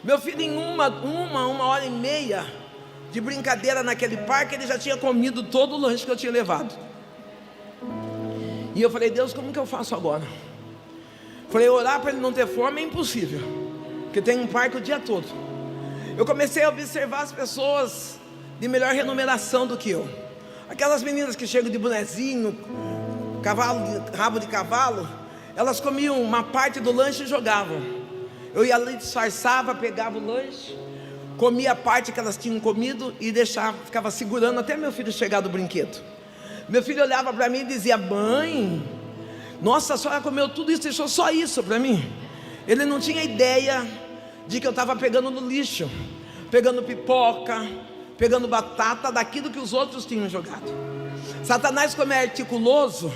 Meu filho, em uma hora e meia de brincadeira naquele parque, ele já tinha comido todo o lanche que eu tinha levado. E eu falei: Deus, como que eu faço agora? Falei: orar para ele não ter fome é impossível, porque tem um parque o dia todo. Eu comecei a observar as pessoas de melhor remuneração do que eu. Aquelas meninas que chegam de bonezinho, rabo de cavalo, elas comiam uma parte do lanche e jogavam. Eu ia ali, disfarçava, pegava o lanche, comia a parte que elas tinham comido e deixava, ficava segurando até meu filho chegar do brinquedo. Meu filho olhava para mim e dizia: mãe, nossa, a senhora comeu tudo isso, deixou só isso para mim. Ele não tinha ideia de que eu estava pegando no lixo, pegando pipoca, pegando batata daquilo que os outros tinham jogado. Satanás, como é articuloso,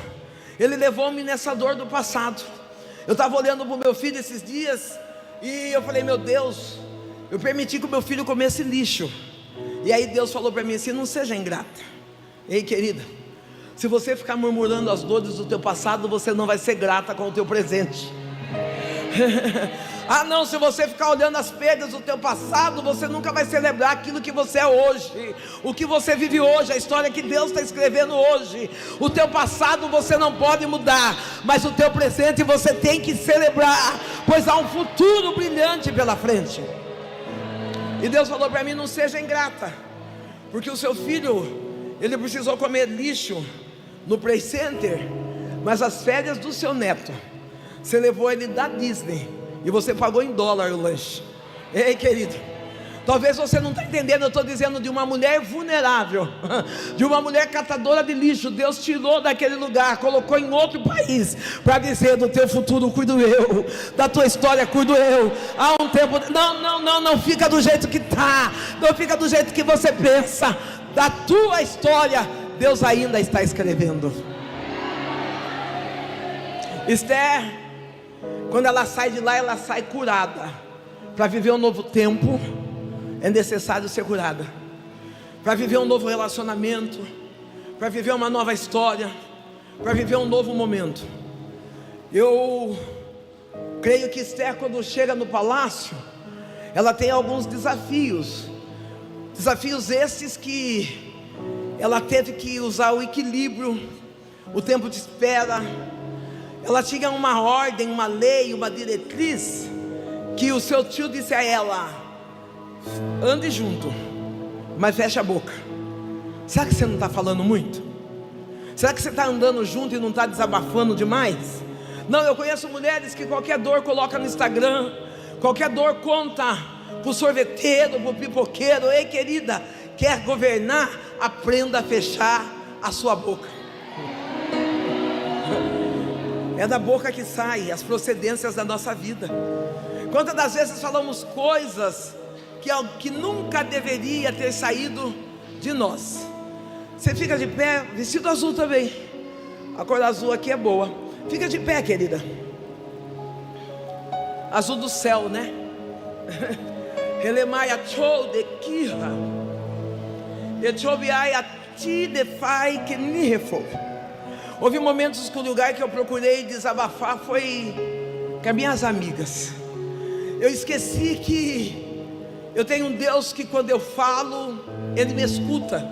ele levou-me nessa dor do passado. Eu estava olhando para o meu filho esses dias e eu falei: meu Deus, eu permiti que o meu filho comesse lixo. E aí Deus falou para mim assim: não seja ingrata. Ei, querida, se você ficar murmurando as dores do teu passado, você não vai ser grata com o teu presente. Ah não, se você ficar olhando as perdas do teu passado, você nunca vai celebrar aquilo que você é hoje, o que você vive hoje, a história que Deus está escrevendo hoje. O teu passado você não pode mudar, mas o teu presente você tem que celebrar, pois há um futuro brilhante pela frente. E Deus falou para mim: não seja ingrata, porque o seu filho, ele precisou comer lixo no Play Center, mas as férias do seu neto, você levou ele da Disney e você pagou em dólar o lanche. Ei, querido, talvez você não está entendendo. Eu estou dizendo de uma mulher vulnerável, de uma mulher catadora de lixo. Deus tirou daquele lugar, colocou em outro país, para dizer: do teu futuro cuido eu, da tua história cuido eu. Há um tempo, não fica do jeito que está, não fica do jeito que você pensa. Da tua história, Deus ainda está escrevendo. Esther, quando ela sai de lá, ela sai curada. Para viver um novo tempo, é necessário ser curada. Para viver um novo relacionamento, para viver uma nova história, para viver um novo momento. Eu creio que Esther, quando chega no palácio, ela tem alguns desafios. Desafios esses que ela teve que usar o equilíbrio, o tempo de espera. Ela tinha uma ordem, uma lei, uma diretriz, que o seu tio disse a ela: ande junto, mas feche a boca. Será que você não está falando muito? Será que você está andando junto e não está desabafando demais? Não, eu conheço mulheres que qualquer dor coloca no Instagram, qualquer dor conta para o sorveteiro, para o pipoqueiro. Ei, querida, quer governar? Aprenda a fechar a sua boca. É da boca que saem as procedências da nossa vida. Quantas das vezes falamos coisas que nunca deveria ter saído de nós? Você fica de pé, vestido azul também. A cor azul aqui é boa. Fica de pé, querida. Azul do céu, né? Relemaia chou de kirra. Echobiai ati de fai que nihefo. Houve momentos que o lugar que eu procurei desabafar foi com as minhas amigas. Eu esqueci que eu tenho um Deus que, quando eu falo, Ele me escuta.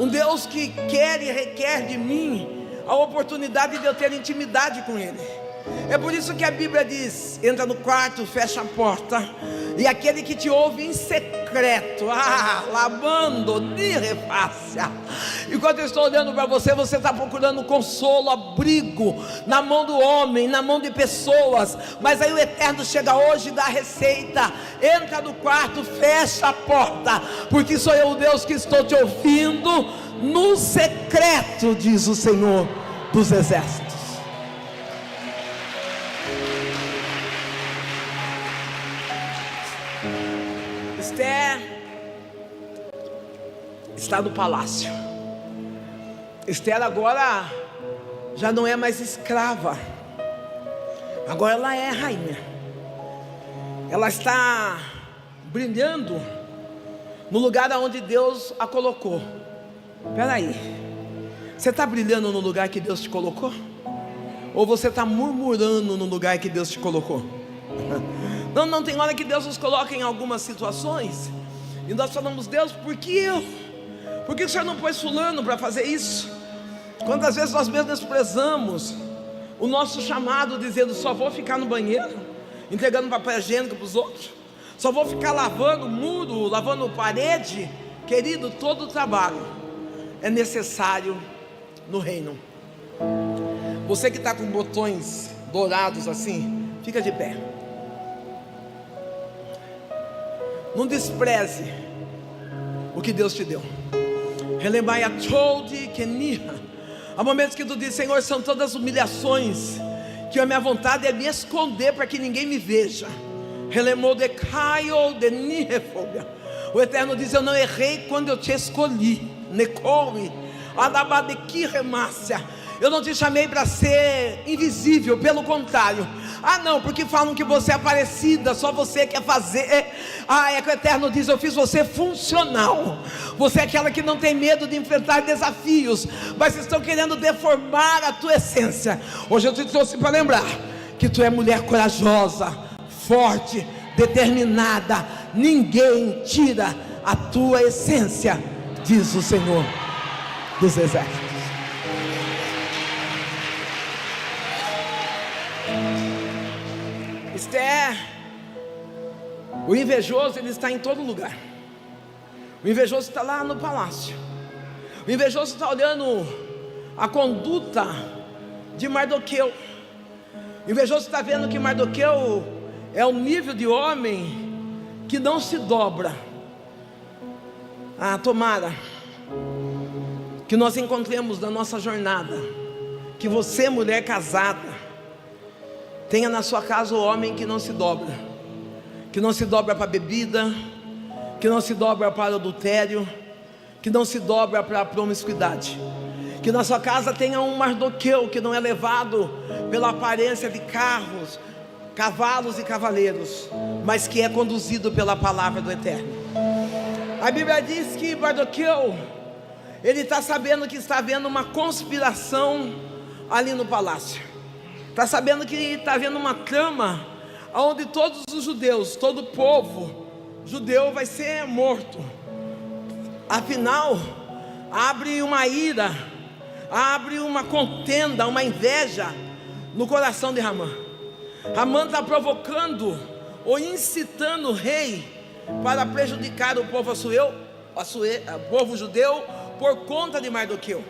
Um Deus que quer e requer de mim a oportunidade de eu ter intimidade com Ele. É por isso que a Bíblia diz: entra no quarto, fecha a porta, e aquele que te ouve em secreto, lavando de refácia. Enquanto eu estou olhando para você, você está procurando consolo, abrigo na mão do homem, na mão de pessoas. Mas aí o Eterno chega hoje e dá a receita: entra no quarto, fecha a porta, porque sou eu o Deus que estou te ouvindo no secreto, diz o Senhor dos Exércitos. Esther está no palácio. Esther agora já não é mais escrava, agora ela é rainha. Ela está brilhando no lugar onde Deus a colocou. Espera aí, você está brilhando no lugar que Deus te colocou? Ou você está murmurando no lugar que Deus te colocou? Não tem hora que Deus nos coloca em algumas situações e nós falamos: Deus, por que eu? Por que o Senhor não pôs fulano para fazer isso? Quantas vezes nós mesmos desprezamos o nosso chamado, dizendo: só vou ficar no banheiro, entregando papel higiênico para os outros, só vou ficar lavando muro, lavando parede. Querido, todo o trabalho é necessário no reino. Você que está com botões dourados assim, fica de pé. Não despreze o que Deus te deu. Há momentos que tu diz: Senhor, são todas humilhações, que a minha vontade é me esconder para que ninguém me veja. O Eterno diz: eu não errei quando eu te escolhi. Eu não te chamei para ser invisível, pelo contrário. Não, porque falam que você é parecida, só você quer fazer. É que o Eterno diz: eu fiz você funcional. Você é aquela que não tem medo de enfrentar desafios, mas estão querendo deformar a tua essência. Hoje eu te trouxe para lembrar que tu é mulher corajosa, forte, determinada. Ninguém tira a tua essência, diz o Senhor dos Exércitos. Esther, o invejoso, ele está em todo lugar. O invejoso está lá no palácio. O invejoso está olhando a conduta de Mardoqueu. O invejoso está vendo que Mardoqueu é um nível de homem que não se dobra. Tomara que nós encontremos na nossa jornada, que você, mulher casada, tenha na sua casa o homem que não se dobra. Que não se dobra para a bebida, que não se dobra para o adultério, que não se dobra para a promiscuidade. Que na sua casa tenha um Mardoqueu que não é levado pela aparência de carros, cavalos e cavaleiros, mas que é conduzido pela palavra do Eterno. A Bíblia diz que Mardoqueu, ele está sabendo que está havendo uma conspiração ali no palácio. Está sabendo que está havendo uma trama onde todos os judeus, todo o povo judeu vai ser morto. Afinal, abre uma ira, abre uma contenda, uma inveja no coração de Hamã. Hamã está provocando ou incitando o rei para prejudicar o povo povo judeu por conta de Mardoqueu.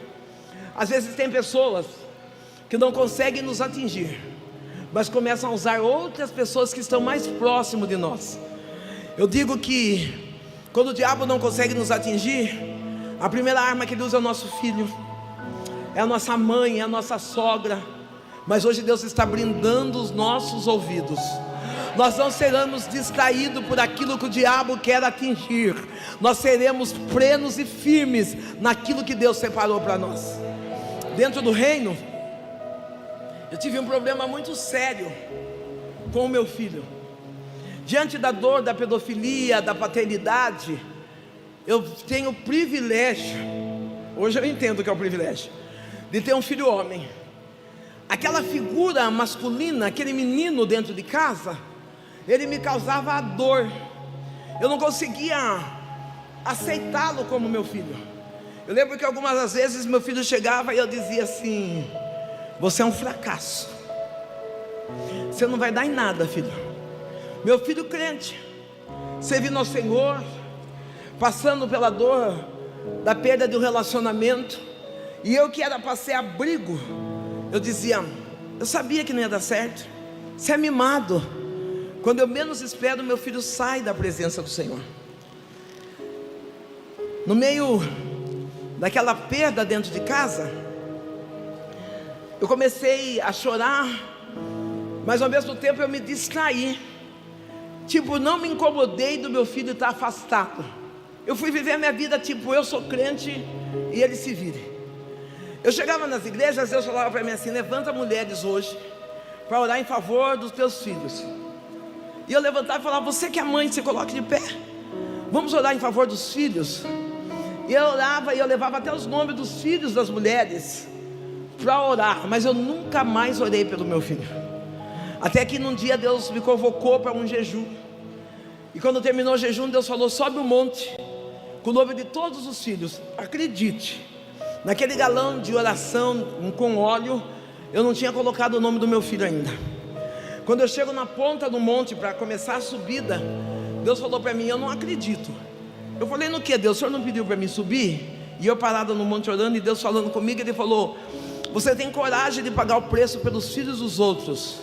Às vezes tem pessoas que não conseguem nos atingir, mas começam a usar outras pessoas que estão mais próximo de nós. Eu digo que quando o diabo não consegue nos atingir, a primeira arma que ele usa é o nosso filho, é a nossa mãe, é a nossa sogra. Mas hoje Deus está brindando os nossos ouvidos. Nós não seremos distraídos por aquilo que o diabo quer atingir. Nós seremos plenos e firmes naquilo que Deus separou para nós. Dentro do reino, eu tive um problema muito sério com o meu filho. Diante da dor da pedofilia, da paternidade, eu tenho o privilégio, hoje eu entendo o que é o privilégio, de ter um filho homem. Aquela figura masculina, aquele menino dentro de casa, ele me causava a dor. Eu não conseguia aceitá-lo como meu filho. Eu lembro que algumas das vezes meu filho chegava e eu dizia assim: você é um fracasso, você não vai dar em nada, filho. Meu filho crente, servindo ao Senhor, passando pela dor da perda de um relacionamento, e eu que era para ser abrigo, eu dizia: eu sabia que não ia dar certo, você é mimado. Quando eu menos espero, meu filho sai da presença do Senhor. No meio daquela perda dentro de casa, eu comecei a chorar, mas ao mesmo tempo eu me distraí. Tipo, não me incomodei do meu filho estar afastado. Eu fui viver a minha vida tipo, eu sou crente e ele se vire. Eu chegava nas igrejas, Deus falava para mim assim: levanta mulheres hoje para orar em favor dos teus filhos. E eu levantava e falava: você que é mãe, se coloque de pé, vamos orar em favor dos filhos. E eu orava e eu levava até os nomes dos filhos das mulheres para orar, mas eu nunca mais orei pelo meu filho. Até que num dia Deus me convocou para um jejum. E quando terminou o jejum, Deus falou: sobe o monte com o nome de todos os filhos. Acredite, naquele galão de oração com óleo, eu não tinha colocado o nome do meu filho ainda. Quando eu chego na ponta do monte para começar a subida, Deus falou para mim: eu não acredito. Eu falei: no que, Deus? O Senhor não pediu para mim subir? E eu parado no monte orando, e Deus falando comigo, Ele falou: você tem coragem de pagar o preço pelos filhos dos outros,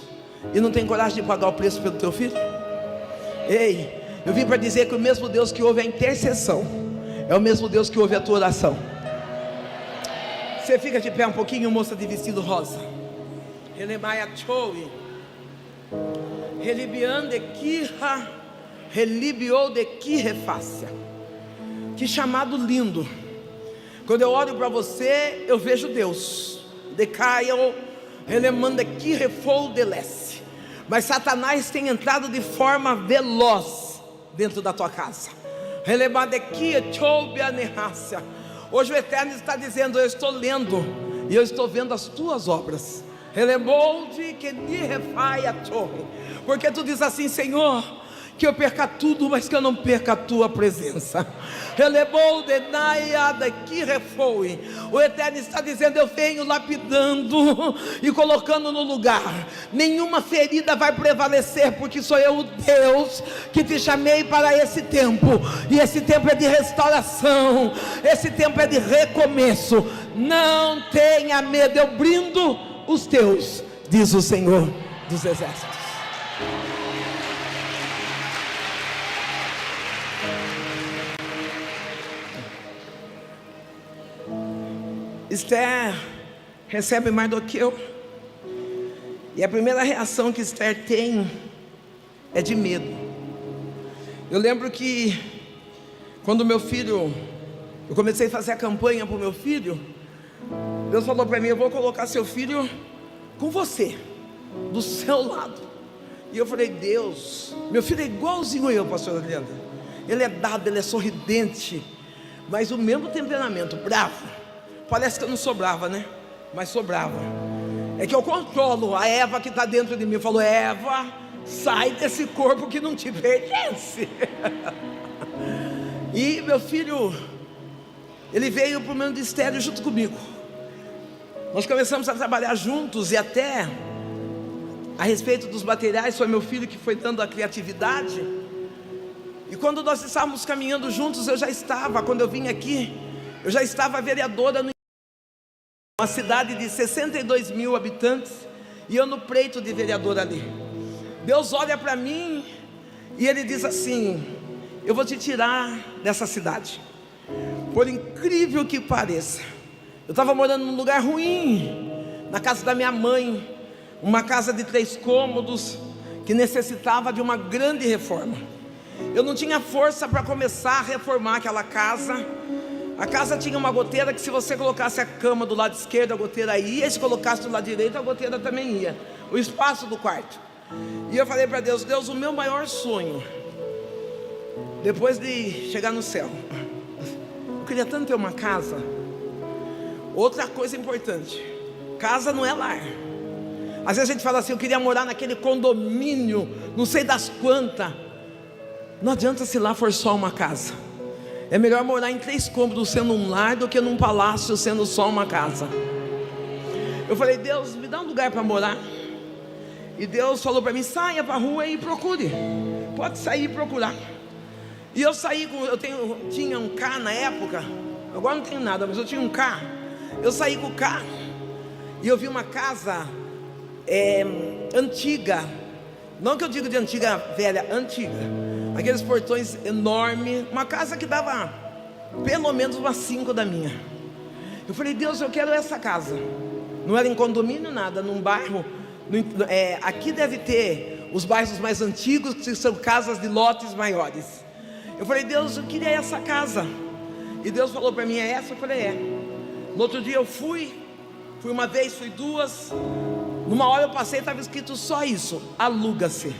e não tem coragem de pagar o preço pelo teu filho? Ei, eu vim para dizer que o mesmo Deus que ouve a intercessão é o mesmo Deus que ouve a tua oração. Você fica de pé um pouquinho, moça de vestido rosa. Relemaia choui, relibiande kirra, relibiou de kirrefácia. Que chamado lindo! Quando eu olho para você, eu vejo Deus. Decaio, relemanda kirrefou delesse. Mas Satanás tem entrado de forma veloz dentro da tua casa. Relemanda kirrefou. Hoje o Eterno está dizendo: eu estou lendo e eu estou vendo as tuas obras. Porque tu diz assim: Senhor, que eu perca tudo, mas que eu não perca a tua presença. O Eterno está dizendo: eu venho lapidando e colocando no lugar. Nenhuma ferida vai prevalecer, porque sou eu o Deus que te chamei para esse tempo. E esse tempo é de restauração, esse tempo é de recomeço. Não tenha medo, eu brindo os teus, diz o Senhor dos Exércitos. Esther recebe Mardoqueu, e a primeira reação que Esther tem é de medo. Eu lembro que quando meu filho, eu comecei a fazer a campanha para o meu filho, Deus falou para mim: eu vou colocar seu filho com você, do seu lado. E eu falei: Deus, meu filho é igualzinho eu, pastor Adriano. Ele é dado, ele é sorridente, mas o mesmo temperamento, bravo. Parece que eu não sou brava, né? Mas sou brava. É que eu controlo a Eva que está dentro de mim. Falou: Eva, sai desse corpo que não te pertence. E meu filho, ele veio para o meu ministério junto comigo. Nós começamos a trabalhar juntos, e até a respeito dos materiais, foi meu filho que foi dando a criatividade. E quando nós estávamos caminhando juntos, quando eu vim aqui, eu já estava vereadora uma cidade de 62 mil habitantes, e eu no pleito de vereador ali. Deus olha para mim e Ele diz assim: eu vou te tirar dessa cidade. Por incrível que pareça, eu estava morando num lugar ruim, na casa da minha mãe, uma casa de 3 cômodos, que necessitava de uma grande reforma. Eu não tinha força para começar a reformar aquela casa. A casa tinha uma goteira que, se você colocasse a cama do lado esquerdo, a goteira ia, e se colocasse do lado direito, a goteira também ia. O espaço do quarto. E eu falei para Deus: Deus, o meu maior sonho, depois de chegar no céu, eu queria tanto ter uma casa. Outra coisa importante: casa não é lar. Às vezes a gente fala assim: eu queria morar naquele condomínio, não sei das quantas. Não adianta se lá for só uma casa. É melhor morar em 3 cômodos sendo um lar, do que num palácio sendo só uma casa. Eu falei: Deus, me dá um lugar para morar. E Deus falou para mim: saia para a rua e procure. Pode sair e procurar. E eu saí tinha um carro na época. Agora não tenho nada, mas eu tinha um carro. Eu saí com o carro e eu vi uma casa antiga. Não que eu digo de antiga velha, antiga. Aqueles portões enormes, uma casa que dava pelo menos umas 5 da minha. Eu falei: Deus, eu quero essa casa. Não era em condomínio, nada, num bairro. Aqui deve ter os bairros mais antigos, que são casas de lotes maiores. Eu falei: Deus, eu queria essa casa. E Deus falou para mim: é essa? Eu falei: é. No outro dia eu fui uma vez, fui 2. Numa hora eu passei, estava escrito só isso: aluga-se.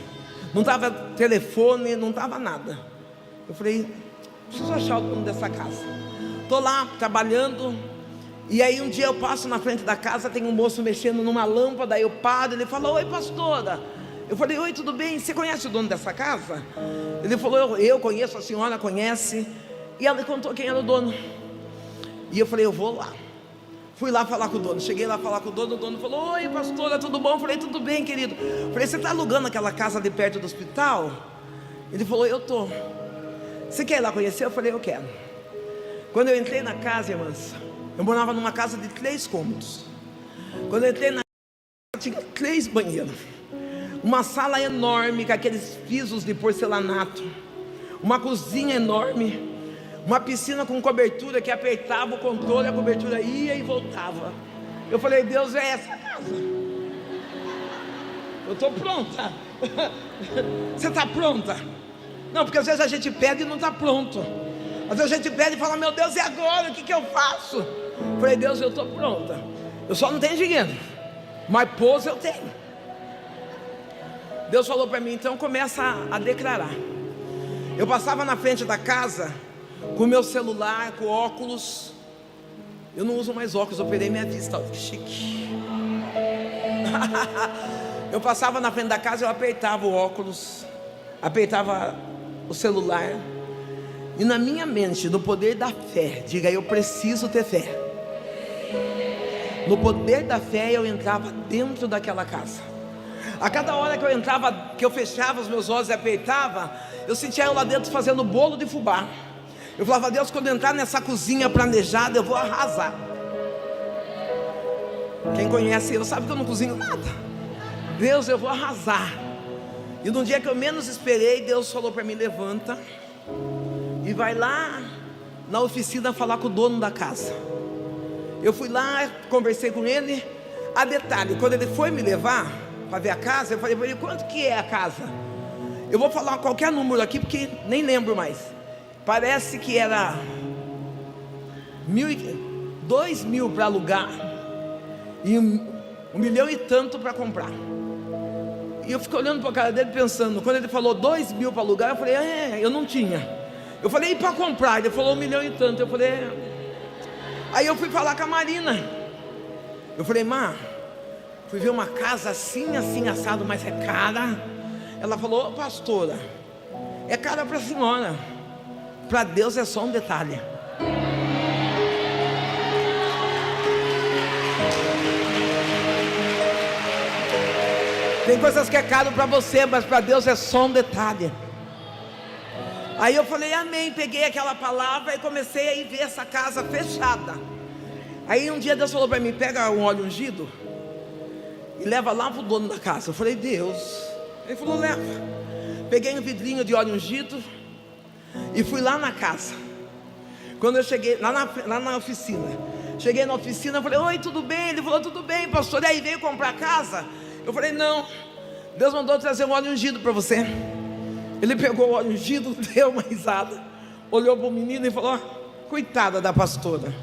Não estava telefone, não estava nada. Eu falei: preciso achar o dono dessa casa. Estou lá trabalhando, e aí um dia eu passo na frente da casa, tem um moço mexendo numa lâmpada. Aí eu paro, ele fala: oi, pastora. Eu falei: oi, tudo bem? Você conhece o dono dessa casa? Ele falou: eu conheço, a senhora conhece. E ela contou quem era o dono. E eu falei: eu vou lá. Fui lá falar com o dono. Cheguei lá falar com o dono falou: oi, pastora, tudo bom? Eu falei: tudo bem, querido. Eu falei: você está alugando aquela casa ali perto do hospital? Ele falou: eu estou. Você quer ir lá conhecer? Eu falei: eu quero. Quando eu entrei na casa, irmãs, eu morava numa casa de 3 cômodos. Quando eu entrei na casa, tinha 3 banheiros, uma sala enorme com aqueles pisos de porcelanato, uma cozinha enorme, uma piscina com cobertura que apertava o controle, a cobertura ia e voltava. Eu falei: Deus, é essa casa. Eu estou pronta. Você está pronta? Não, porque às vezes a gente pede e não está pronto. Às vezes a gente pede e fala: meu Deus, e agora? O que eu faço? Eu falei: Deus, eu estou pronta. Eu só não tenho dinheiro, mas pôs eu tenho. Deus falou para mim: então começa a declarar. Eu passava na frente da casa com meu celular, com óculos. Eu não uso mais óculos, eu perdi minha vista. Olha que chique. Eu passava na frente da casa, eu apertava o óculos, apertava o celular, e na minha mente, no poder da fé, diga: eu preciso ter fé. No poder da fé, eu entrava dentro daquela casa. A cada hora que eu entrava, que eu fechava os meus olhos e apertava, eu sentia eu lá dentro fazendo bolo de fubá. Eu falava: Deus, quando eu entrar nessa cozinha planejada, eu vou arrasar. Quem conhece eu sabe que eu não cozinho nada. Deus, eu vou arrasar. E no dia que eu menos esperei, Deus falou para mim: levanta e vai lá na oficina falar com o dono da casa. Eu fui lá, conversei com ele. A detalhe, quando ele foi me levar para ver a casa, eu falei para ele: quanto que é a casa? Eu vou falar qualquer número aqui, porque nem lembro mais. Parece que era 2 mil para alugar e 1 milhão e tanto para comprar. E eu fiquei olhando para a cara dele pensando. Quando ele falou 2 mil para alugar, eu falei: eu não tinha. Eu falei: e para comprar? Ele falou 1 milhão e tanto. Eu falei: Aí eu fui falar com a Marina. Eu falei: Má, fui ver uma casa assim, assim, assado, mas é cara. Ela falou: pastora, é cara para a senhora, para Deus é só um detalhe. Tem coisas que é caro para você, mas para Deus é só um detalhe. Aí eu falei: amém. Peguei aquela palavra e comecei a ir ver essa casa fechada. Aí um dia Deus falou para mim: pega um óleo ungido e leva lá para o dono da casa. Eu falei: Deus. Ele falou: leva. Peguei um vidrinho de óleo ungido e fui lá na casa. Quando eu cheguei lá na oficina, cheguei na oficina, eu falei: oi, tudo bem? Ele falou: tudo bem, pastor. E aí, veio comprar casa? Eu falei: não, Deus mandou trazer um óleo ungido para você. Ele pegou o óleo ungido, deu uma risada, olhou para o menino e falou: coitada da pastora,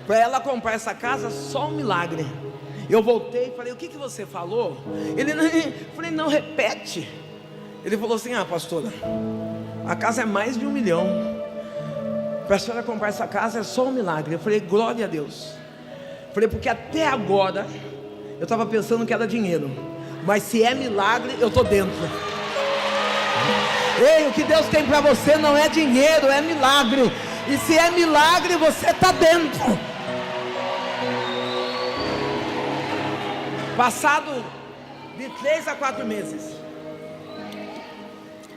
para ela comprar essa casa, só um milagre. Eu voltei e falei: o que você falou? Ele não, eu falei: não, repete. Ele falou assim: pastora, a casa é mais de 1 milhão, para a senhora comprar essa casa é só um milagre. Eu falei: glória a Deus. Eu falei: porque até agora eu estava pensando que era dinheiro, mas se é milagre, eu estou dentro. Ei, o que Deus tem para você não é dinheiro, é milagre. E se é milagre, você está dentro. Passado de 3 a 4 meses,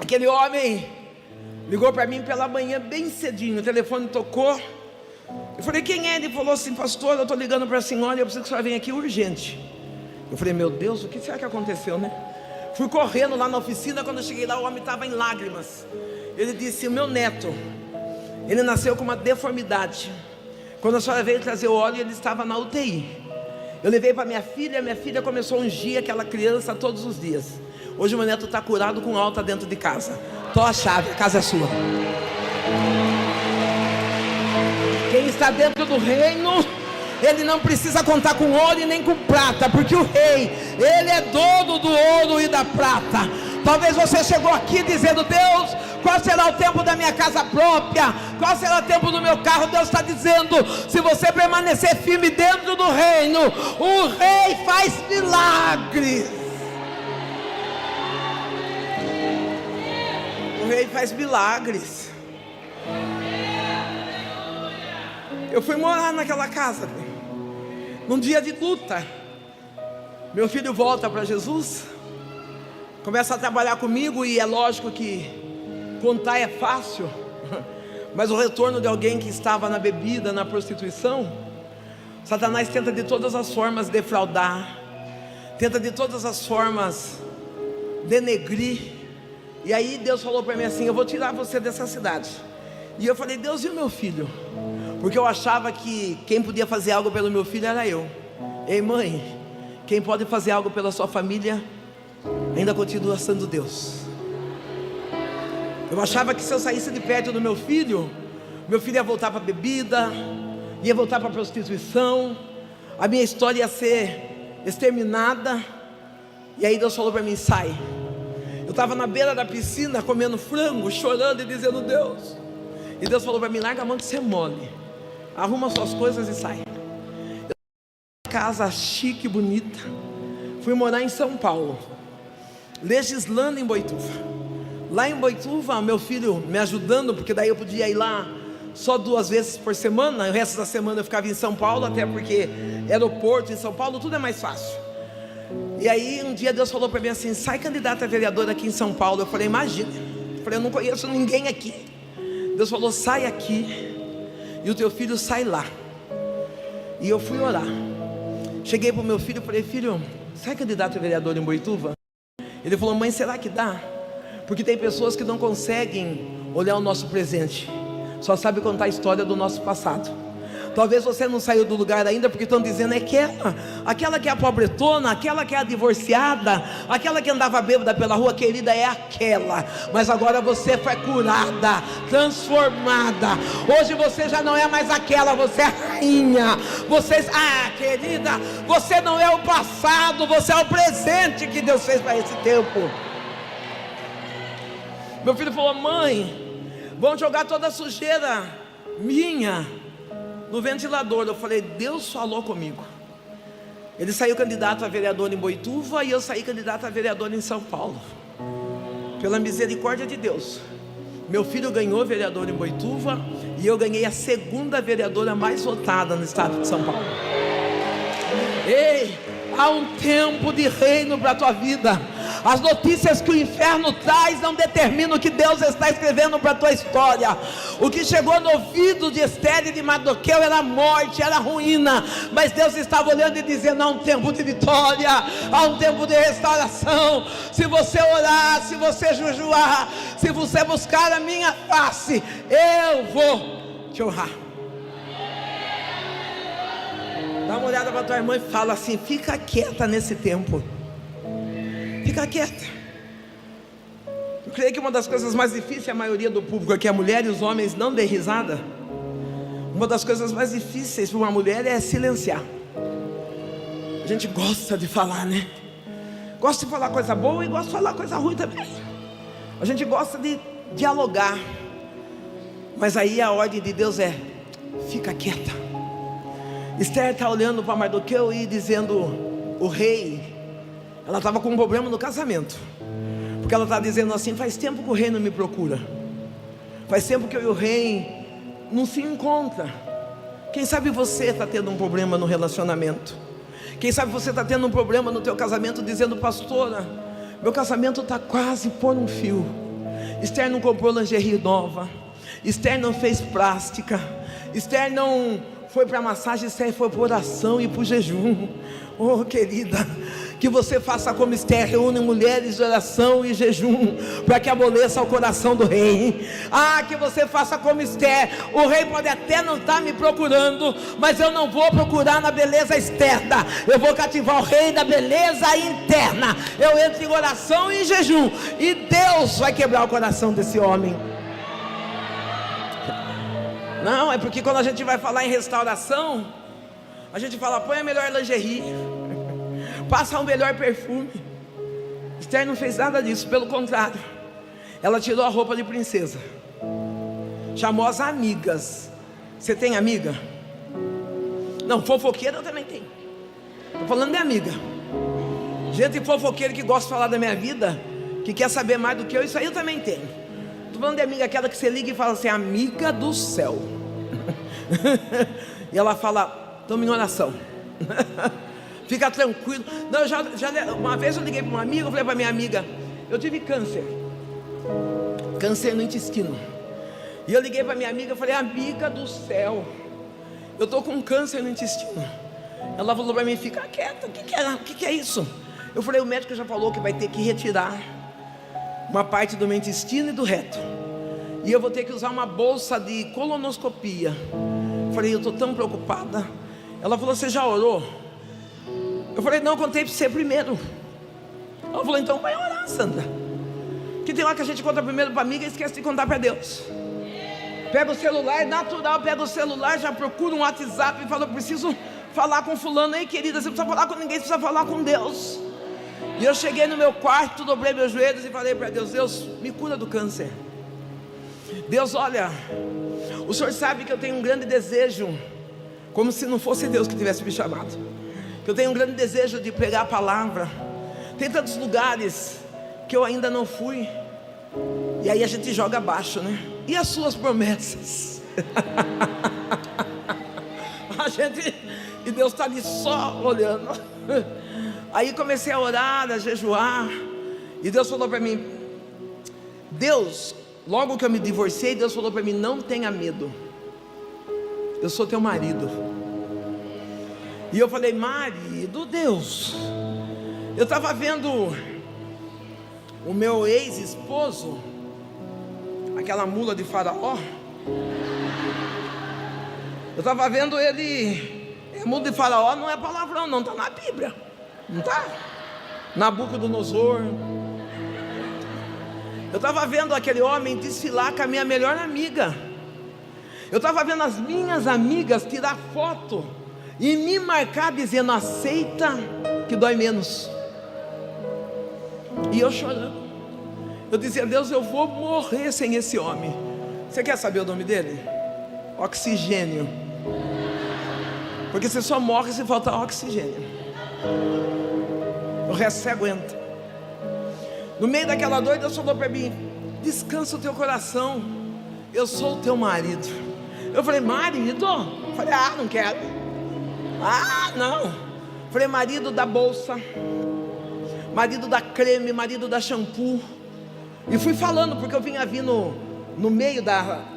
aquele homem ligou para mim pela manhã bem cedinho. O telefone tocou. Eu falei: quem é? Ele falou assim: pastor, eu estou ligando para a senhora, eu preciso que a senhora venha aqui urgente. Eu falei: meu Deus, o que será que aconteceu, né? Fui correndo lá na oficina. Quando eu cheguei lá, o homem estava em lágrimas. Ele disse: o meu neto, ele nasceu com uma deformidade. Quando a senhora veio trazer o óleo, ele estava na UTI. Eu levei para minha filha começou a ungir aquela criança todos os dias. Hoje o meu neto está curado com alta dentro de casa. Tô a chave, a casa é sua. Quem está dentro do reino, ele não precisa contar com ouro e nem com prata, porque o rei, ele é dono do ouro e da prata. Talvez você chegou aqui dizendo: Deus, qual será o tempo da minha casa própria? Qual será o tempo do meu carro? Deus está dizendo: se você permanecer firme dentro do reino, o rei faz milagres. O rei faz milagres. Eu fui morar naquela casa. Num dia de luta, meu filho volta para Jesus, começa a trabalhar comigo, e é lógico que contar é fácil, mas o retorno de alguém que estava na bebida, na prostituição, Satanás tenta de todas as formas defraudar, tenta de todas as formas denegrir. E aí Deus falou para mim assim: eu vou tirar você dessa cidade. E eu falei: Deus, e o meu filho? Porque eu achava que quem podia fazer algo pelo meu filho era eu. Ei, mãe, quem pode fazer algo pela sua família ainda continua sendo Deus. Eu achava que se eu saísse de perto do meu filho ia voltar para a bebida, ia voltar para a prostituição, a minha história ia ser exterminada. E aí Deus falou para mim: sai. Eu estava na beira da piscina comendo frango, chorando e dizendo: Deus. E Deus falou para mim: larga a mão de ser mole, arruma suas coisas e sai. Casa chique, bonita. Fui morar em São Paulo, legislando em Boituva. Lá em Boituva, meu filho me ajudando, porque daí eu podia ir lá só 2 vezes por semana. O resto da semana eu ficava em São Paulo, até porque aeroporto em São Paulo tudo é mais fácil. E aí um dia Deus falou para mim assim: sai candidata a vereadora aqui em São Paulo. Eu falei: imagina. Eu falei: eu não conheço ninguém aqui. Deus falou: sai aqui e o teu filho sai lá. E eu fui orar. Cheguei para o meu filho e falei: filho, sai candidato a vereador em Boituva? Ele falou: mãe, será que dá? Porque tem pessoas que não conseguem olhar o nosso presente, só sabe contar a história do nosso passado. Talvez você não saiu do lugar ainda porque estão dizendo: é aquela que é a pobretona, aquela que é a divorciada, aquela que andava bêbada pela rua. Querida, é aquela. Mas agora você foi curada, transformada. Hoje você já não é mais aquela, você é rainha. Querida, você não é o passado, você é o presente que Deus fez para esse tempo. Meu filho falou: mãe, vão jogar toda a sujeira minha no ventilador. Eu falei: Deus falou comigo. Ele saiu candidato a vereador em Boituva e eu saí candidato a vereador em São Paulo. Pela misericórdia de Deus, meu filho ganhou vereador em Boituva e eu ganhei a 2ª vereadora mais votada no estado de São Paulo. Ei, há um tempo de reino para a tua vida. As notícias que o inferno traz não determinam o que Deus está escrevendo para a tua história. O que chegou no ouvido de Esther e de Mardoqueu era morte, era ruína. Mas Deus estava olhando e dizendo: há um tempo de vitória, há um tempo de restauração. Se você orar, se você jejuar, se você buscar a minha face, eu vou te honrar. Dá uma olhada para tua irmã e fala assim: fica quieta nesse tempo. Fica quieta. Eu creio que uma das coisas mais difíceis, a maioria do público aqui é mulher e os homens não dê risada. Uma das coisas mais difíceis para uma mulher é silenciar. A gente gosta de falar, né? Gosta de falar coisa boa e gosta de falar coisa ruim também. A gente gosta de dialogar. Mas aí a ordem de Deus é: fica quieta. Esther está olhando para Mardoqueu e dizendo: o rei. Ela estava com um problema no casamento, porque ela está dizendo assim: faz tempo que o rei não me procura, faz tempo que eu e o rei não se encontra. Quem sabe você está tendo um problema no relacionamento. Quem sabe você está tendo um problema no teu casamento, dizendo: pastora, meu casamento está quase por um fio. Esther não comprou lingerie nova, Esther não fez plástica, Esther não foi para massagem, Esther foi para oração e para o jejum. Oh, querida, que você faça como Esther, reúne mulheres de oração e jejum, para que amoleça o coração do rei. Que você faça como Esther. O rei pode até não estar me procurando, mas eu não vou procurar na beleza externa, eu vou cativar o rei da beleza interna. Eu entro em oração e em jejum, e Deus vai quebrar o coração desse homem. Não, é porque quando a gente vai falar em restauração, a gente fala: põe a melhor lingerie, passa o melhor perfume. Esther não fez nada disso, pelo contrário, ela tirou a roupa de princesa, chamou as amigas. Você tem amiga? Não, fofoqueira eu também tenho. Estou falando de amiga. Gente fofoqueira que gosta de falar da minha vida, que quer saber mais do que eu, isso aí eu também tenho. Estou falando de amiga, aquela que você liga e fala assim: amiga do céu. E ela fala: tome em oração. Fica tranquilo. Não, uma vez eu liguei para uma amiga, eu falei para minha amiga: eu tive câncer no intestino. E eu liguei para minha amiga e falei: amiga do céu, eu estou com câncer no intestino. Ela falou para mim: fica quieta, o que é isso? Eu falei: o médico já falou que vai ter que retirar uma parte do meu intestino e do reto, e eu vou ter que usar uma bolsa de colonoscopia. Eu falei: eu estou tão preocupada. Ela falou: você já orou? Eu falei: não, contei para você primeiro. Ela falou: então vai orar, Sandra. Que tem hora que a gente conta primeiro para a amiga e esquece de contar para Deus. Pega o celular, é natural, pega o celular, já procura um WhatsApp e fala: eu preciso falar com fulano. Ei, querida, você não precisa falar com ninguém, você precisa falar com Deus. E eu cheguei no meu quarto, dobrei meus joelhos e falei para Deus: Deus, me cura do câncer. Deus, olha, o Senhor sabe que eu tenho um grande desejo, como se não fosse Deus que tivesse me chamado, que eu tenho um grande desejo de pregar a palavra. Tem tantos lugares que eu ainda não fui. E aí a gente joga abaixo, né? E as suas promessas? E Deus está ali só olhando. Aí comecei a orar, a jejuar, e Deus falou para mim, logo que eu me divorciei, Deus falou para mim: não tenha medo, eu sou teu marido. E eu falei: marido, Deus? Eu estava vendo o meu ex-esposo, aquela mula de Faraó. Eu estava vendo ele. Mula de Faraó não é palavrão, não, está na Bíblia. Não está? Nabucodonosor. Eu estava vendo aquele homem desfilar com a minha melhor amiga. Eu estava vendo as minhas amigas tirar foto e me marcar dizendo: aceita que dói menos. E eu chorando. Eu dizia: Deus, eu vou morrer sem esse homem. Você quer saber o nome dele? Oxigênio. Porque você só morre se faltar oxigênio. O resto você aguenta. No meio daquela dor, Deus falou para mim: descansa o teu coração, eu sou o teu marido. Eu falei: marido? Falei: não quero. Não. Falei: marido da bolsa, marido da creme, marido da shampoo. E fui falando, porque eu vinha vindo no meio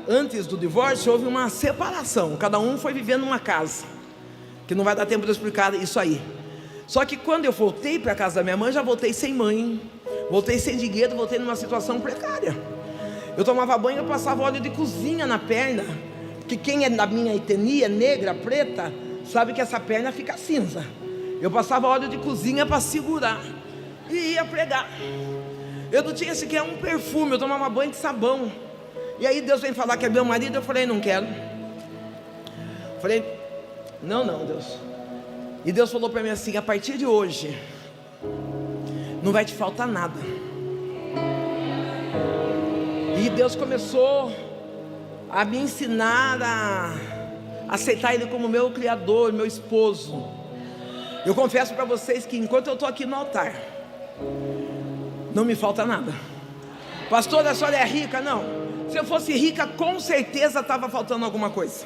antes do divórcio, houve uma separação. Cada um foi vivendo numa casa, que não vai dar tempo de eu explicar isso aí. Só que quando eu voltei para a casa da minha mãe, já voltei sem mãe, voltei sem dinheiro, voltei numa situação precária. Eu tomava banho, eu passava óleo de cozinha na perna, porque quem é da minha etnia, negra, preta, sabe que essa perna fica cinza. Eu passava óleo de cozinha para segurar e ia pregar. Eu não tinha sequer um perfume, eu tomava banho de sabão. E aí Deus vem falar que é meu marido. Eu falei: não quero. Falei: não, Deus. E Deus falou para mim assim: a partir de hoje não vai te faltar nada. E Deus começou a me ensinar a aceitar Ele como meu Criador, meu esposo. Eu confesso para vocês que enquanto eu estou aqui no altar, não me falta nada. Pastora, a senhora é rica? Não. Se eu fosse rica, com certeza estava faltando alguma coisa.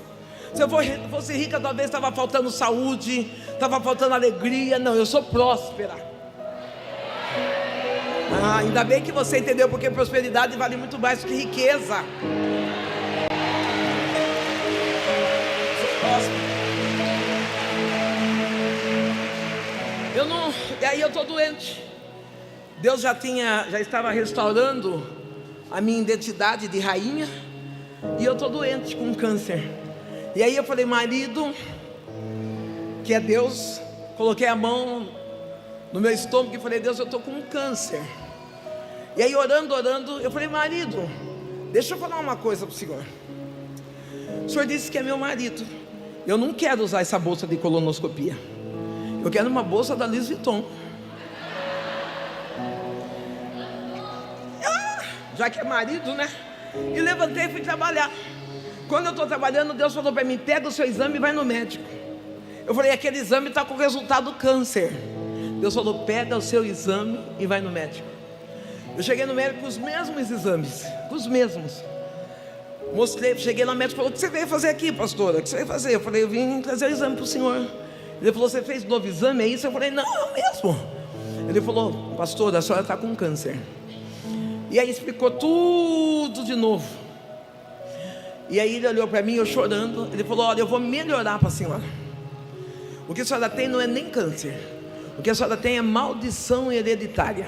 Se eu fosse rica, talvez estava faltando saúde, estava faltando alegria. Não, eu sou próspera. Ainda bem que você entendeu, porque prosperidade vale muito mais do que riqueza. Sou próspera. E aí eu estou doente. Deus já estava restaurando a minha identidade de rainha, e eu estou doente com câncer. E aí eu falei: marido, que é Deus, coloquei a mão no meu estômago e falei: Deus, eu estou com câncer. E aí orando, eu falei: marido, deixa eu falar uma coisa para o senhor. O senhor disse que é meu marido. Eu não quero usar essa bolsa de colonoscopia. Eu quero uma bolsa da Louis Vuitton. Já que é marido, né? E levantei e fui trabalhar. Quando eu estou trabalhando, Deus falou para mim: pega o seu exame e vai no médico. Eu falei: aquele exame está com o resultado do câncer. Deus falou: pega o seu exame e vai no médico. Eu cheguei no médico com os mesmos exames, com os mesmos. Mostrei, cheguei no médico e falou: o que você veio fazer aqui, pastora? O que você veio fazer? Eu falei: eu vim trazer o exame para o senhor. Ele falou: você fez novo exame, é isso? Eu falei: não, é o mesmo. Ele falou: pastora, a senhora está com câncer. E aí explicou tudo de novo. E aí ele olhou para mim, eu chorando. Ele falou: olha, eu vou melhorar para a senhora. O que a senhora tem não é nem câncer. O que a senhora tem é maldição hereditária.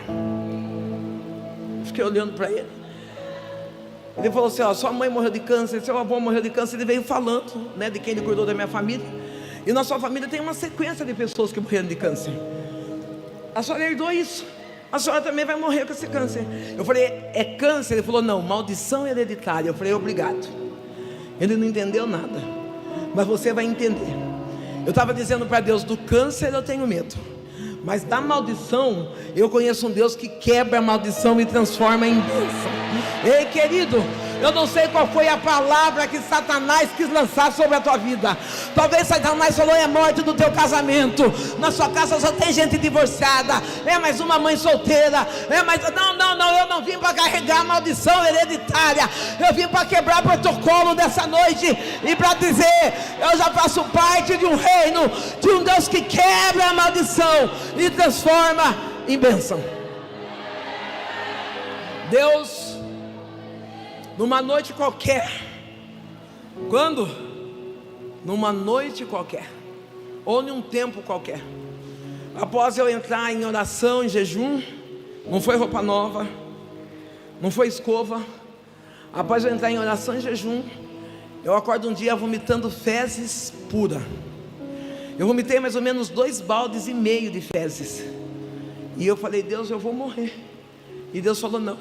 Fiquei olhando para ele. Ele falou assim: ó, sua mãe morreu de câncer, seu avô morreu de câncer. Ele veio falando, né, de quem ele cuidou da minha família. E na sua família tem uma sequência de pessoas que morreram de câncer. A senhora herdou isso. A senhora também vai morrer com esse câncer. Eu falei: é câncer? Ele falou: não, maldição hereditária. Eu falei: obrigado. Ele não entendeu nada, mas você vai entender. Eu estava dizendo para Deus: do câncer eu tenho medo, mas da maldição eu conheço um Deus que quebra a maldição e transforma em bênção. Ei, querido, eu não sei qual foi a palavra que Satanás quis lançar sobre a tua vida. Talvez Satanás falou: é morte do teu casamento. Na sua casa só tem gente divorciada. É mais uma mãe solteira. É mais... Não, eu não vim para carregar a maldição hereditária. Eu vim para quebrar protocolo dessa noite e para dizer: eu já faço parte de um reino, de um Deus que quebra a maldição e transforma em bênção. Deus, numa noite qualquer, quando? Numa noite qualquer, ou num tempo qualquer, após eu entrar em oração, em jejum, não foi roupa nova, não foi escova. Após eu entrar em oração e jejum, eu acordo um dia vomitando fezes pura. Eu vomitei mais ou menos 2,5 baldes de fezes. E eu falei: Deus, eu vou morrer. E Deus falou: não.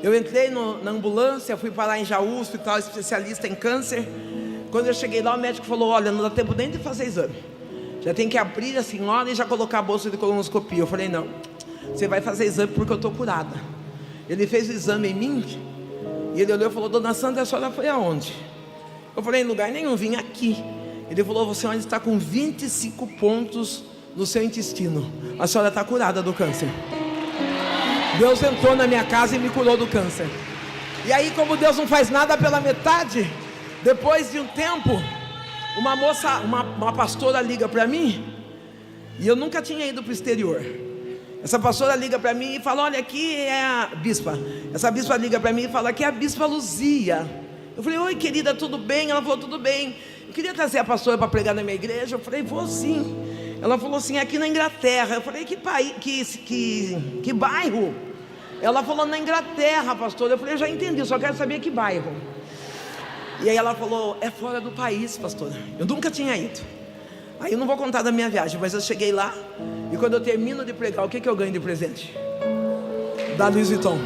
Eu entrei na ambulância, fui parar em Jaú, hospital especialista em câncer. Quando eu cheguei lá, o médico falou: olha, não dá tempo nem de fazer exame, já tem que abrir a senhora e já colocar a bolsa de colonoscopia. Eu falei: não, você vai fazer exame porque eu estou curada. Ele fez o exame em mim, e ele olhou e falou: dona Sandra, a senhora foi aonde? Eu falei: em lugar nenhum, vim aqui. Ele falou: você ainda está com 25 pontos no seu intestino, a senhora está curada do câncer. Deus entrou na minha casa e me curou do câncer. E aí, como Deus não faz nada pela metade, depois de um tempo, uma moça, uma pastora liga para mim, e eu nunca tinha ido para o exterior. Essa pastora liga para mim e fala: olha, aqui é a bispa. Essa bispa liga para mim e fala: aqui é a bispa Luzia. Eu falei: oi, querida, tudo bem? Ela falou: tudo bem. Eu queria trazer a pastora para pregar na minha igreja. Eu falei: vou sim. Ela falou assim: aqui na Inglaterra. Eu falei: que bairro? Ela falou: na Inglaterra, pastor. Eu falei: eu já entendi, só quero saber que bairro. E aí ela falou: é fora do país, pastora. Eu nunca tinha ido. Aí eu não vou contar da minha viagem, mas eu cheguei lá, e quando eu termino de pregar, o que eu ganho de presente? Da Louis Vuitton.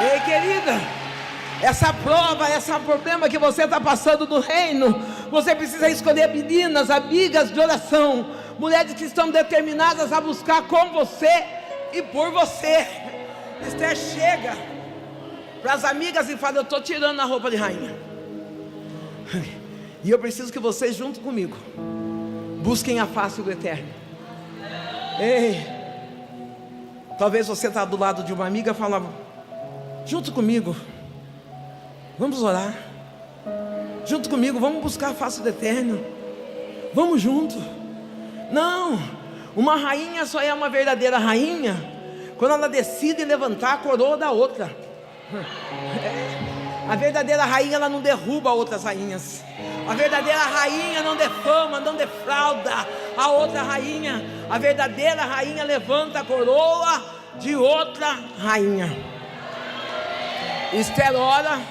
Ei, querida, essa prova, esse problema que você está passando no reino, você precisa escolher meninas, amigas de oração, mulheres que estão determinadas a buscar com você e por você. Esther chega para as amigas e fala: eu estou tirando a roupa de rainha, e eu preciso que vocês, junto comigo, busquem a face do Eterno. Ei, talvez você está do lado de uma amiga e fala: junto comigo, vamos orar. Junto comigo, vamos buscar a face do Eterno. Vamos junto. Não, uma rainha só é uma verdadeira rainha quando ela decide levantar a coroa da outra. A verdadeira rainha, ela não derruba outras rainhas. A verdadeira rainha não defama, não defrauda a outra rainha. A verdadeira rainha levanta a coroa de outra rainha. Esther ora,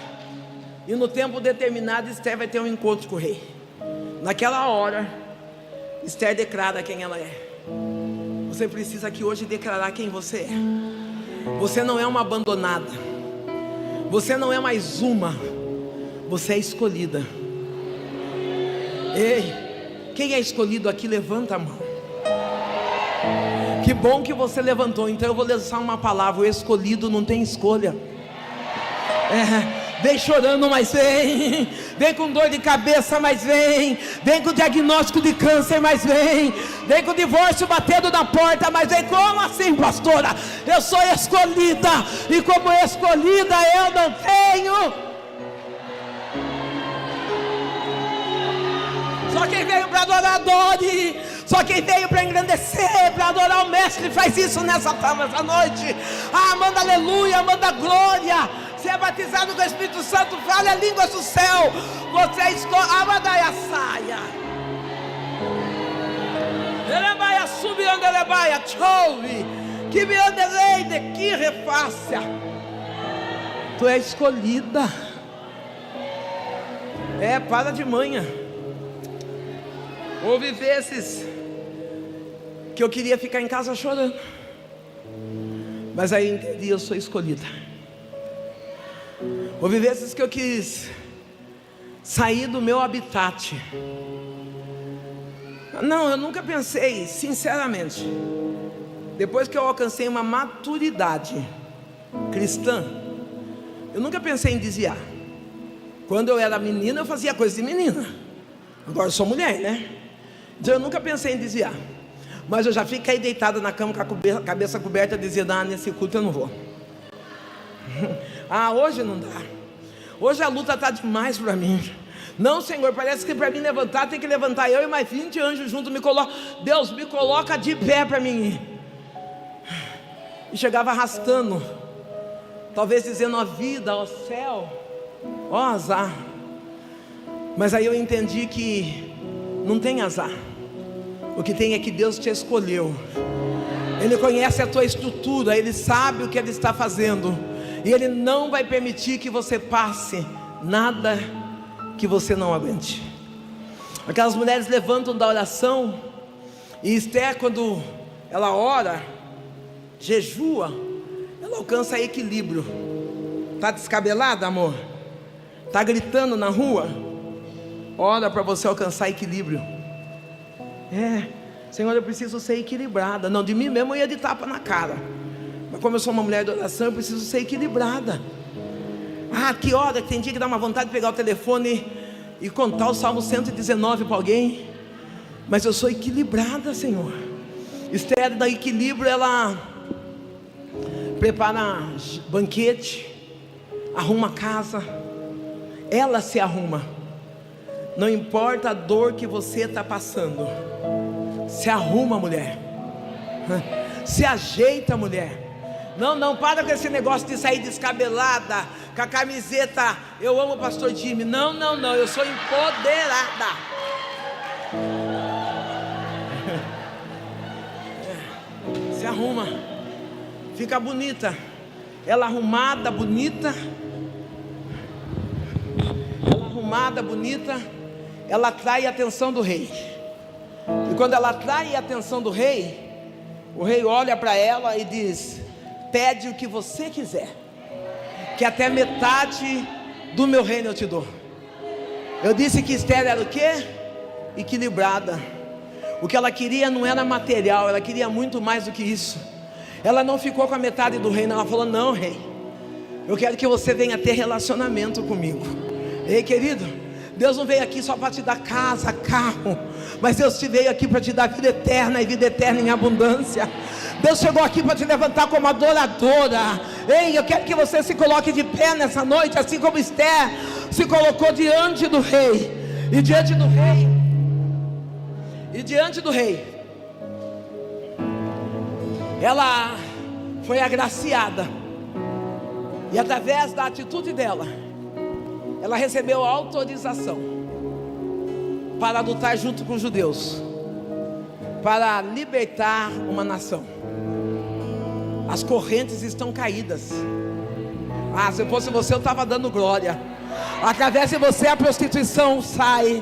e no tempo determinado Esther vai ter um encontro com o rei. Naquela hora, Esther declara quem ela é. Você precisa aqui hoje declarar quem você é. Você não é uma abandonada, você não é mais uma, você é escolhida. Ei, quem é escolhido aqui, levanta a mão. Que bom que você levantou. Então eu vou lançar uma palavra: o escolhido não tem escolha. Vem chorando, mas vem. Vem com dor de cabeça, mas vem. Vem com diagnóstico de câncer, mas vem. Vem com divórcio batendo na porta, mas vem. Como assim, pastora? Eu sou escolhida, e como escolhida eu não tenho. Só quem veio para adorar, adore. Só quem veio para engrandecer, para adorar o Mestre, faz isso nessa noite. Ah, manda aleluia, manda glória. Você é batizado com o Espírito Santo, fale a língua do céu. Você escolhe, abadaia saia. Elebaia subi andelebaia, chove. Que me andelei de que refácia. Tu é escolhida. Para de manhã. Houve vezes que eu queria ficar em casa chorando, mas aí eu entendi, eu sou escolhida. Houve vezes que eu quis sair do meu habitat. Não, eu nunca pensei, sinceramente, depois que eu alcancei uma maturidade cristã, eu nunca pensei em desviar. Quando eu era menina, eu fazia coisa de menina. Agora eu sou mulher, né? Então eu nunca pensei em desviar. Mas eu já fiquei deitada na cama com a cabeça coberta, dizendo: nesse culto eu não vou. Hoje não dá. Hoje a luta está demais para mim. Não, Senhor, parece que para mim levantar, tem que levantar eu e mais 20 anjos juntos. Deus me coloca de pé para mim ir. E chegava arrastando, talvez dizendo: ó vida, ó céu, ó azar. Mas aí eu entendi que não tem azar. O que tem é que Deus te escolheu. Ele conhece a tua estrutura, Ele sabe o que Ele está fazendo, e Ele não vai permitir que você passe nada que você não aguente. Aquelas mulheres levantam da oração, e Esther, quando ela ora, jejua, ela alcança equilíbrio. Está descabelada, amor? Está gritando na rua? Ora para você alcançar equilíbrio. Senhor, eu preciso ser equilibrada. Não, de mim mesmo eu ia de tapa na cara, mas como eu sou uma mulher de oração, eu preciso ser equilibrada. Que hora que tem dia que dá uma vontade de pegar o telefone e contar o Salmo 119 para alguém. Mas eu sou equilibrada, Senhor. Esther, da equilíbrio, ela prepara banquete, arruma a casa, ela se arruma. Não importa a dor que você está passando, se arruma, mulher. Se ajeita, mulher. Não, para com esse negócio de sair descabelada, com a camiseta: eu amo o pastor Jimmy. Não, eu sou empoderada. Se arruma, fica bonita. Ela arrumada, bonita. Ela atrai a atenção do rei. E quando ela atrai a atenção do rei, o rei olha para ela e diz: pede o que você quiser, que até metade do meu reino eu te dou. Eu disse que Esther era o quê? Equilibrada. O que ela queria não era material, ela queria muito mais do que isso. Ela não ficou com a metade do reino, ela falou: não, rei, eu quero que você venha ter relacionamento comigo. Ei, querido, Deus não veio aqui só para te dar casa, carro, mas Deus te veio aqui para te dar vida eterna, e vida eterna em abundância. Deus chegou aqui para te levantar como adoradora. Ei, eu quero que você se coloque de pé nessa noite, assim como Esther se colocou diante do rei. E diante do rei, ela foi agraciada, e através da atitude dela, ela recebeu autorização para lutar junto com os judeus, para libertar uma nação. As correntes estão caídas. Se eu fosse você, eu estava dando glória. Através de você a prostituição sai,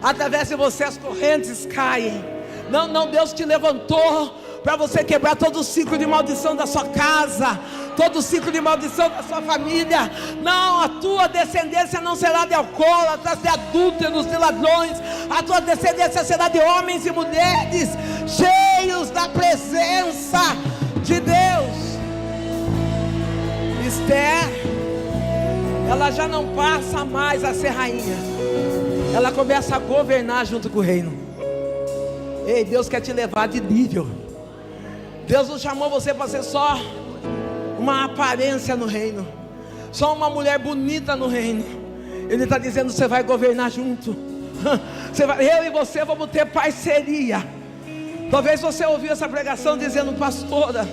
através de você as correntes caem. Não, Deus te levantou para você quebrar todo o ciclo de maldição da sua casa, todo o ciclo de maldição da sua família. Não, a tua descendência não será de alcoólatras, de adúlteros, de ladrões. A tua descendência será de homens e mulheres cheios da presença de Deus. Esther ela já não passa mais a ser rainha, ela começa a governar junto com o reino. Ei, Deus quer te levar de nível. Deus não chamou você para ser só uma aparência no reino, só uma mulher bonita no reino. Ele está dizendo: você vai governar junto. Eu e você vamos ter parceria. Talvez você ouviu essa pregação dizendo: pastora,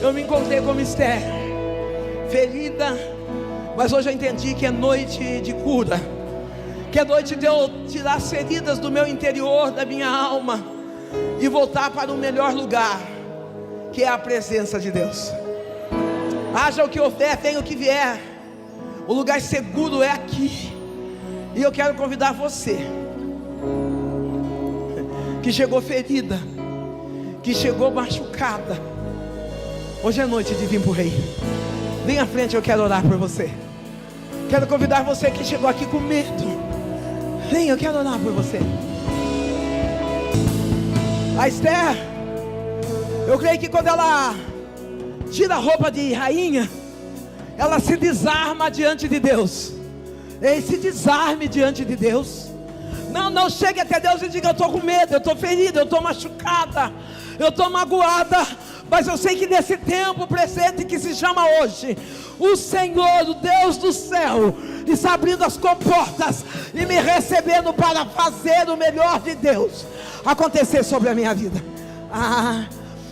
eu me encontrei com Esther, ferida, mas hoje eu entendi que é noite de cura, que é noite de eu tirar as feridas do meu interior, da minha alma, e voltar para o melhor lugar, que é a presença de Deus. Haja o que houver, venha o que vier, o lugar seguro é aqui. E eu quero convidar você que chegou ferida, que chegou machucada, hoje é noite de vir para o rei. Vem à frente, eu quero orar por você. Quero convidar você que chegou aqui com medo. Vem, eu quero orar por você. A Esther, eu creio que quando ela tira a roupa de rainha, ela se desarma diante de Deus. Ei, se desarme diante de Deus. Não chegue até Deus e diga: eu estou com medo, eu estou ferida, eu estou machucada, eu estou magoada. Mas eu sei que nesse tempo presente que se chama hoje, o Senhor, o Deus do céu, está abrindo as comportas e me recebendo para fazer o melhor de Deus acontecer sobre a minha vida.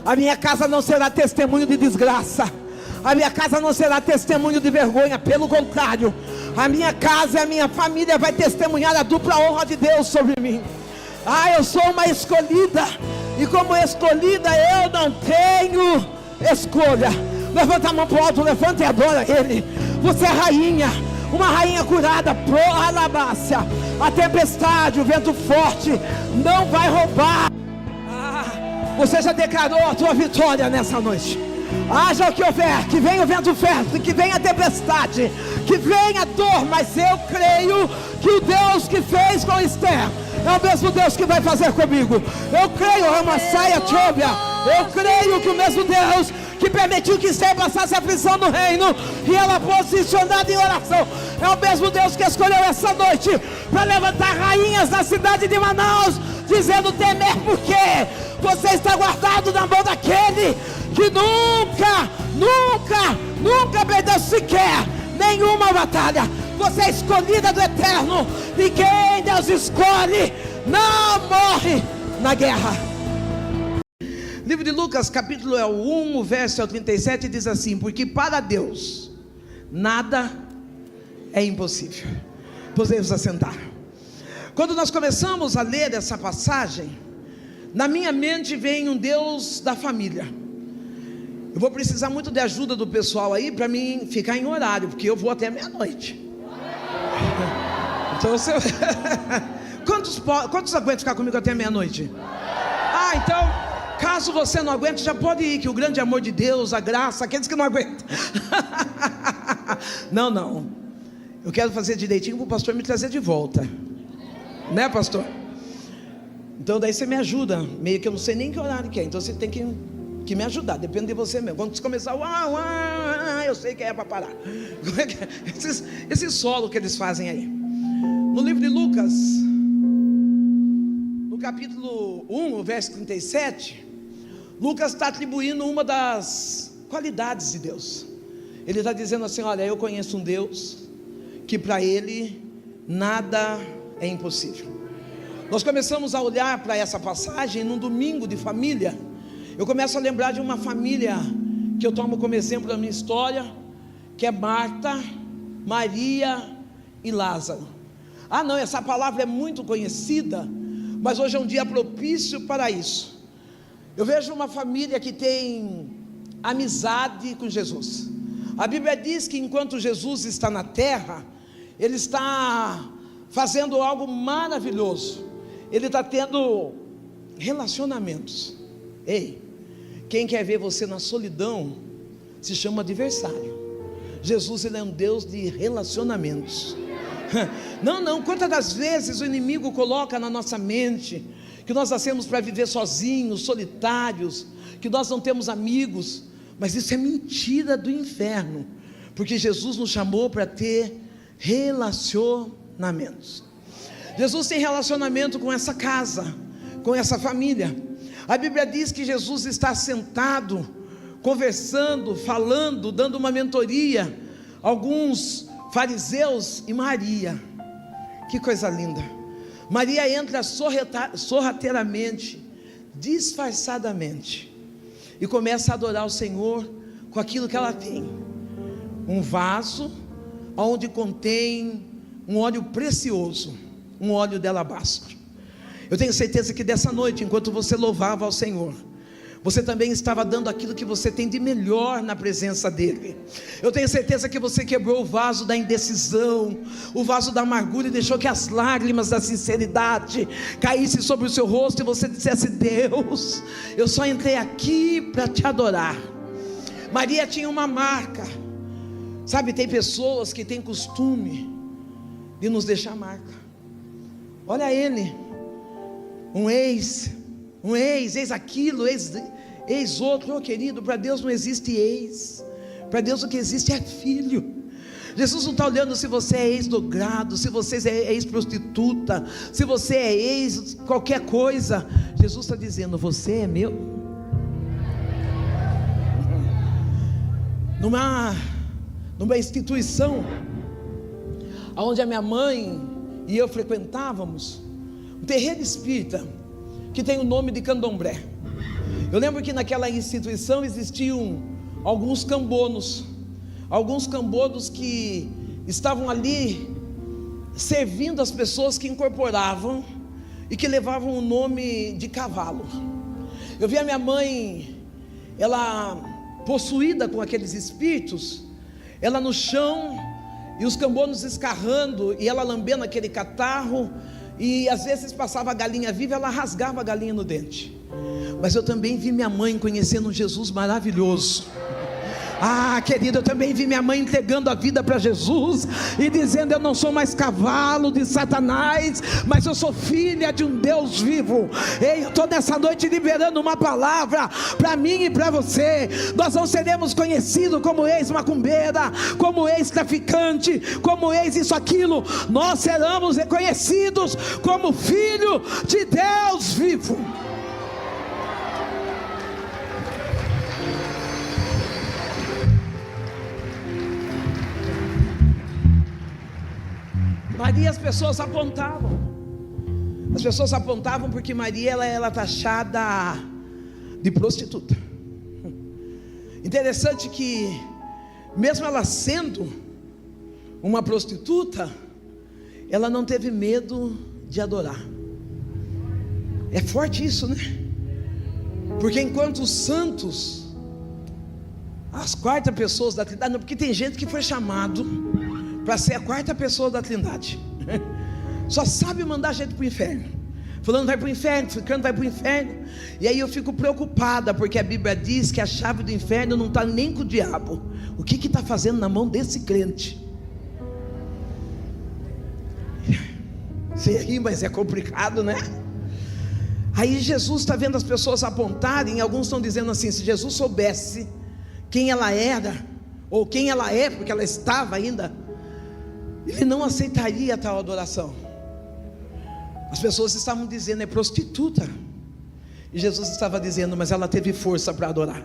A minha casa não será testemunho de desgraça, a minha casa não será testemunho de vergonha, pelo contrário, a minha casa e a minha família vai testemunhar a dupla honra de Deus sobre mim. Eu sou uma escolhida, e como escolhida eu não tenho escolha. Levanta a mão para o alto, levanta e adora Ele. Você é rainha, uma rainha curada, pro alabácia. A tempestade, o vento forte não vai roubar. Você já declarou a tua vitória nessa noite. Haja o que houver, que venha o vento forte, que venha a tempestade, que venha a dor, mas eu creio que o Deus que fez com Esther é o mesmo Deus que vai fazer comigo. Eu creio, eu creio que o mesmo Deus que permitiu que Esther passasse aflição no reino e ela posicionada em oração, é o mesmo Deus que escolheu essa noite para levantar rainhas da cidade de Manaus, dizendo: temer porque você está guardado na mão daquele que nunca perdeu sequer nenhuma batalha. Você é escolhida do Eterno, e quem Deus escolhe não morre na guerra. Livro de Lucas, capítulo 1, o verso 37 diz assim: porque para Deus nada é impossível. Podemos assentar. Quando nós começamos a ler essa passagem, na minha mente vem um Deus da família. Eu vou precisar muito de ajuda do pessoal aí para mim ficar em horário, porque eu vou até meia-noite. Então você... Quantos aguentam ficar comigo até meia-noite? Então, caso você não aguente, já pode ir, que o grande amor de Deus, a graça, aqueles que não aguentam. Não, eu quero fazer direitinho para o pastor me trazer de volta, né, pastor? Então daí você me ajuda, meio que eu não sei nem que horário que é, então você tem que me ajudar, depende de você mesmo. Quando você começar, eu sei que é para parar. Esse solo que eles fazem aí. No livro de Lucas, no capítulo 1, o verso 37, Lucas está atribuindo uma das qualidades de Deus. Ele está dizendo assim: olha, eu conheço um Deus que para Ele nada é impossível. Nós começamos a olhar para essa passagem num domingo de família. Eu começo a lembrar de uma família que eu tomo como exemplo da minha história, que é Marta, Maria e Lázaro. Não, essa palavra é muito conhecida, mas hoje é um dia propício para isso. Eu vejo uma família que tem amizade com Jesus. A Bíblia diz que enquanto Jesus está na terra, Ele está fazendo algo maravilhoso. Ele está tendo relacionamentos. Ei, quem quer ver você na solidão se chama adversário. Jesus, Ele é um Deus de relacionamentos. Não, quantas das vezes o inimigo coloca na nossa mente que nós nascemos para viver sozinhos, solitários, que nós não temos amigos, mas isso é mentira do inferno, Porque Jesus nos chamou para ter relacionamentos. Jesus tem relacionamento com essa casa, com essa família. A Bíblia diz que Jesus está sentado, conversando, falando, dando uma mentoria a alguns fariseus e Maria. Que coisa linda. Maria entra sorrateiramente, disfarçadamente, e começa a adorar o Senhor com aquilo que ela tem. Um vaso onde contém um óleo precioso, um óleo de alabastro. Eu tenho certeza que dessa noite, enquanto você louvava ao Senhor, você também estava dando aquilo que você tem de melhor na presença dEle. Eu tenho certeza que você quebrou o vaso da indecisão, o vaso da amargura, e deixou que as lágrimas da sinceridade caíssem sobre o seu rosto, e você dissesse: Deus, eu só entrei aqui para te adorar. Maria tinha uma marca. Sabe, tem pessoas que têm costume de nos deixar marca. Olha ele, eis aquilo, eis outro. Oh, querido, para Deus não existe ex. Para Deus o que existe é filho. Jesus não está olhando se você é ex-drogado, se você é ex-prostituta, se você é ex qualquer coisa. Jesus está dizendo: você é meu. Numa instituição onde a minha mãe e eu frequentávamos, um terreiro espírita que tem o nome de Candomblé. Eu lembro que naquela instituição existiam alguns cambonos que estavam ali servindo as pessoas que incorporavam e que levavam o nome de cavalo. Eu vi a minha mãe, ela possuída com aqueles espíritos, ela no chão e os cambonos escarrando, e ela lambendo aquele catarro, e às vezes passava a galinha viva, ela rasgava a galinha no dente. Mas eu também vi minha mãe conhecendo um Jesus maravilhoso. Ah, querido, eu também vi minha mãe entregando a vida para Jesus e dizendo: eu não sou mais cavalo de Satanás, mas eu sou filha de um Deus vivo. Ei, eu estou nessa noite liberando uma palavra para mim e para você. Nós não seremos conhecidos como ex-macumbeira, como ex-traficante, como ex-isso, aquilo. Nós seremos reconhecidos como filho de Deus vivo. Maria, as pessoas apontavam porque Maria ela era taxada de prostituta. Interessante que mesmo ela sendo uma prostituta, ela não teve medo de adorar. É forte isso, né? Porque enquanto os santos, as quartas pessoas da Trindade, porque tem gente que foi chamado para ser a quarta pessoa da Trindade, só sabe mandar gente para o inferno. Fulano vai para o inferno, ficando vai para o inferno. E aí eu fico preocupada, porque a Bíblia diz que a chave do inferno não está nem com o diabo. O que está fazendo na mão desse crente? Você ri, mas é complicado, né? Aí Jesus está vendo as pessoas apontarem. Alguns estão dizendo assim: se Jesus soubesse quem ela era, ou quem ela é, porque ela estava ainda, ele não aceitaria tal adoração. As pessoas estavam dizendo: é prostituta. E Jesus estava dizendo: mas ela teve força para adorar.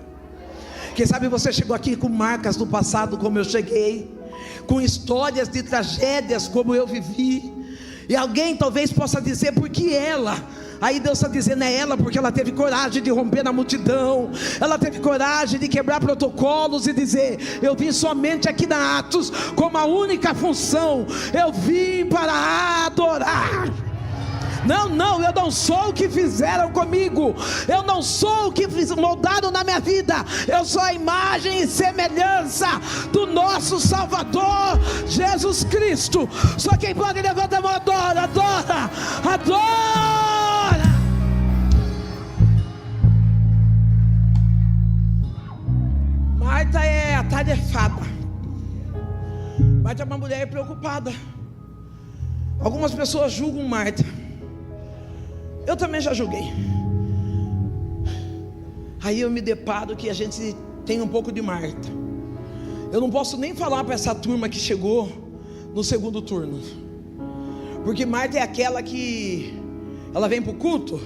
Quem sabe você chegou aqui com marcas do passado, como eu cheguei, com histórias de tragédias como eu vivi, e alguém talvez possa dizer: por que ela? Aí Deus está dizendo: é ela, porque ela teve coragem de romper na multidão, ela teve coragem de quebrar protocolos e dizer: eu vim somente aqui na Atos com uma única função, eu vim para adorar. Não, eu não sou o que fizeram comigo, eu não sou o que moldaram na minha vida, eu sou a imagem e semelhança do nosso Salvador Jesus Cristo. Só quem pode levantar a mão, adora, adora, adora. Marta é atarefada. Marta é uma mulher preocupada. Algumas pessoas julgam Marta. Eu também já julguei. Aí eu me deparo que a gente tem um pouco de Marta. Eu não posso nem falar para essa turma que chegou no segundo turno, porque Marta é aquela que ela vem para o culto,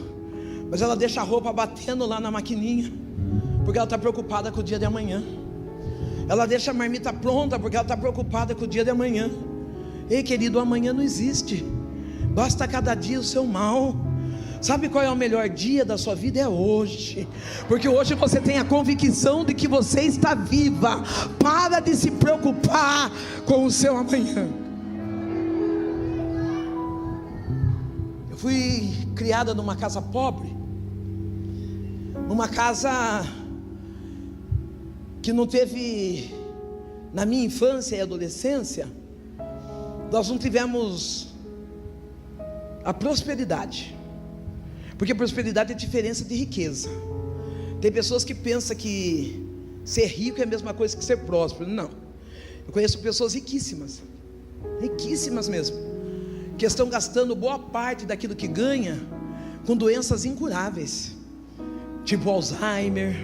mas ela deixa a roupa batendo lá na maquininha, porque ela está preocupada com o dia de amanhã. Ela deixa a marmita pronta, porque ela está preocupada com o dia de amanhã. Ei, querido, amanhã não existe, basta cada dia o seu mal. Sabe qual é o melhor dia da sua vida? É hoje, porque hoje você tem a convicção de que você está viva. Para de se preocupar com o seu amanhã. Eu fui criada numa casa pobre, numa casa que não teve, na minha infância e adolescência, nós não tivemos a prosperidade. Porque prosperidade é diferença de riqueza. Tem pessoas que pensam que ser rico é a mesma coisa que ser próspero. Não. Eu conheço pessoas riquíssimas, riquíssimas mesmo, que estão gastando boa parte daquilo que ganha com doenças incuráveis, tipo Alzheimer,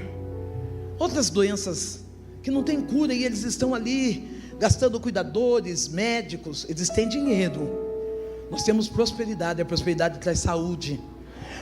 outras doenças que não tem cura, e eles estão ali gastando cuidadores, médicos. Eles têm dinheiro. Nós temos prosperidade. A prosperidade traz saúde,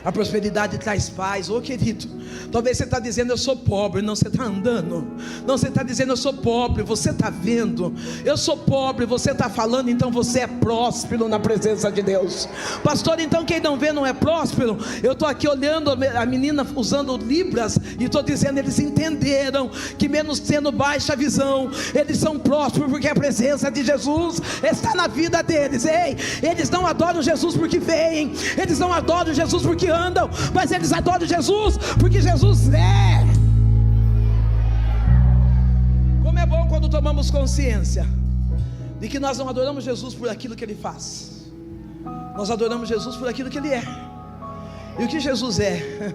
a prosperidade traz paz. Ô querido, talvez você está dizendo eu sou pobre. Não, você está andando. Não, você está dizendo eu sou pobre. Você está vendo, eu sou pobre. Você está falando, então você é próspero na presença de Deus. Pastor, então quem não vê não é próspero? Eu estou aqui olhando a menina usando libras, e estou dizendo, eles entenderam que mesmo tendo baixa visão, eles são prósperos, porque a presença de Jesus está na vida deles. Ei, eles não adoram Jesus porque veem, eles não adoram Jesus porque andam, mas eles adoram Jesus porque Jesus é. Como é bom quando tomamos consciência de que nós não adoramos Jesus por aquilo que Ele faz, nós adoramos Jesus por aquilo que Ele é. E o que Jesus é?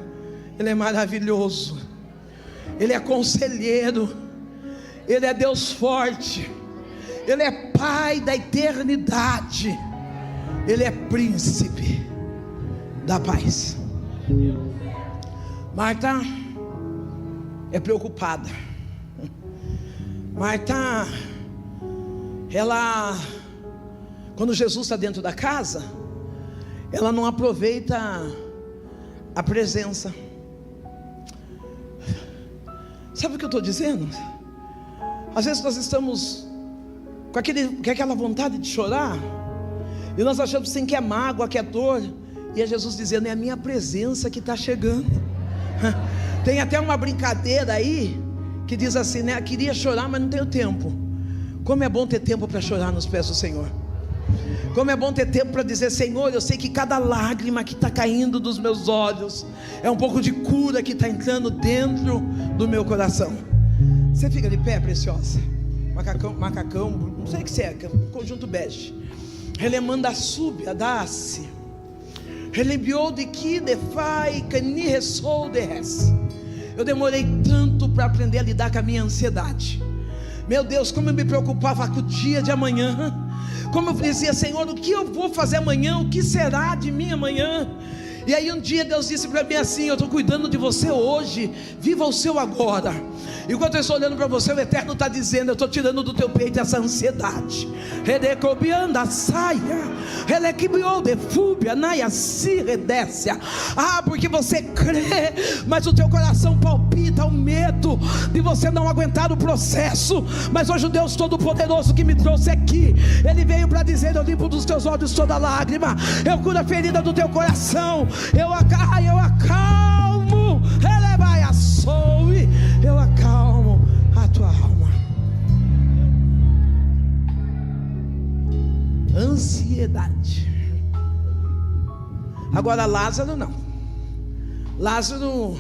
Ele é maravilhoso, Ele é conselheiro, Ele é Deus forte, Ele é Pai da eternidade, Ele é príncipe da paz. Marta é preocupada. Marta, ela, quando Jesus está dentro da casa, ela não aproveita a presença. Sabe o que eu estou dizendo? Às vezes nós estamos com aquela vontade de chorar, e nós achamos assim que é mágoa, que é dor, e é Jesus dizendo, é a minha presença que está chegando. Tem até uma brincadeira aí que diz assim, né? Queria chorar, mas não tenho tempo. Como é bom ter tempo para chorar nos pés do Senhor. Como é bom ter tempo para dizer, Senhor, eu sei que cada lágrima que está caindo dos meus olhos é um pouco de cura que está entrando dentro do meu coração. Você fica de pé, preciosa. Macacão, não sei o que é conjunto bege. Relemanda sub, adace. Relembiou de que defai, cani ressou de res. Eu demorei tanto para aprender a lidar com a minha ansiedade. Meu Deus, como eu me preocupava com o dia de amanhã. Como eu dizia, Senhor, o que eu vou fazer amanhã? O que será de mim amanhã? E aí um dia Deus disse para mim assim, eu estou cuidando de você hoje, viva o seu agora. Enquanto eu estou olhando para você, o Eterno está dizendo, eu estou tirando do teu peito essa ansiedade. Ah, porque você crê, mas o teu coração palpita o medo de você não aguentar o processo. Mas hoje o Deus Todo-Poderoso que me trouxe aqui, Ele veio para dizer, eu limpo dos teus olhos toda lágrima, eu curo a ferida do teu coração, eu acalmo, eu acalmo a tua alma. Ansiedade. Agora Lázaro não. Lázaro,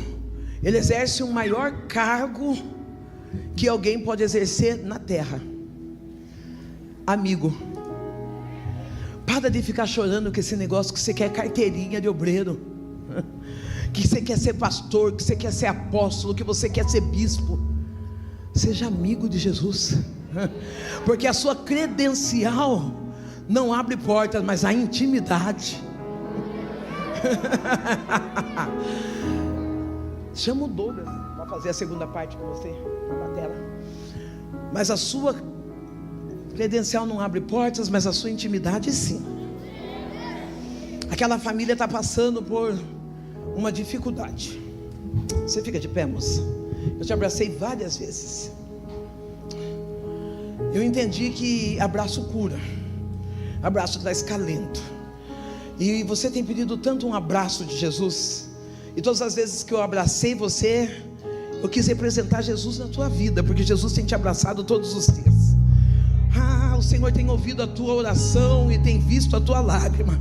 ele exerce um maior cargo que alguém pode exercer na terra. Amigo. Para de ficar chorando com esse negócio que você quer carteirinha de obreiro, que você quer ser pastor, que você quer ser apóstolo, que você quer ser bispo. Seja amigo de Jesus, porque a sua credencial não abre portas, mas a intimidade. Chama o Douglas para fazer a segunda parte com você na tela. Mas a sua credencial não abre portas, mas a sua intimidade sim. Aquela família está passando por uma dificuldade. Você fica de pé, moça? Eu te abracei várias vezes. Eu entendi que abraço cura, abraço traz calento. E você tem pedido tanto um abraço de Jesus. E todas as vezes que eu abracei você, eu quis representar Jesus na tua vida, porque Jesus tem te abraçado todos os dias. O Senhor tem ouvido a tua oração e tem visto a tua lágrima.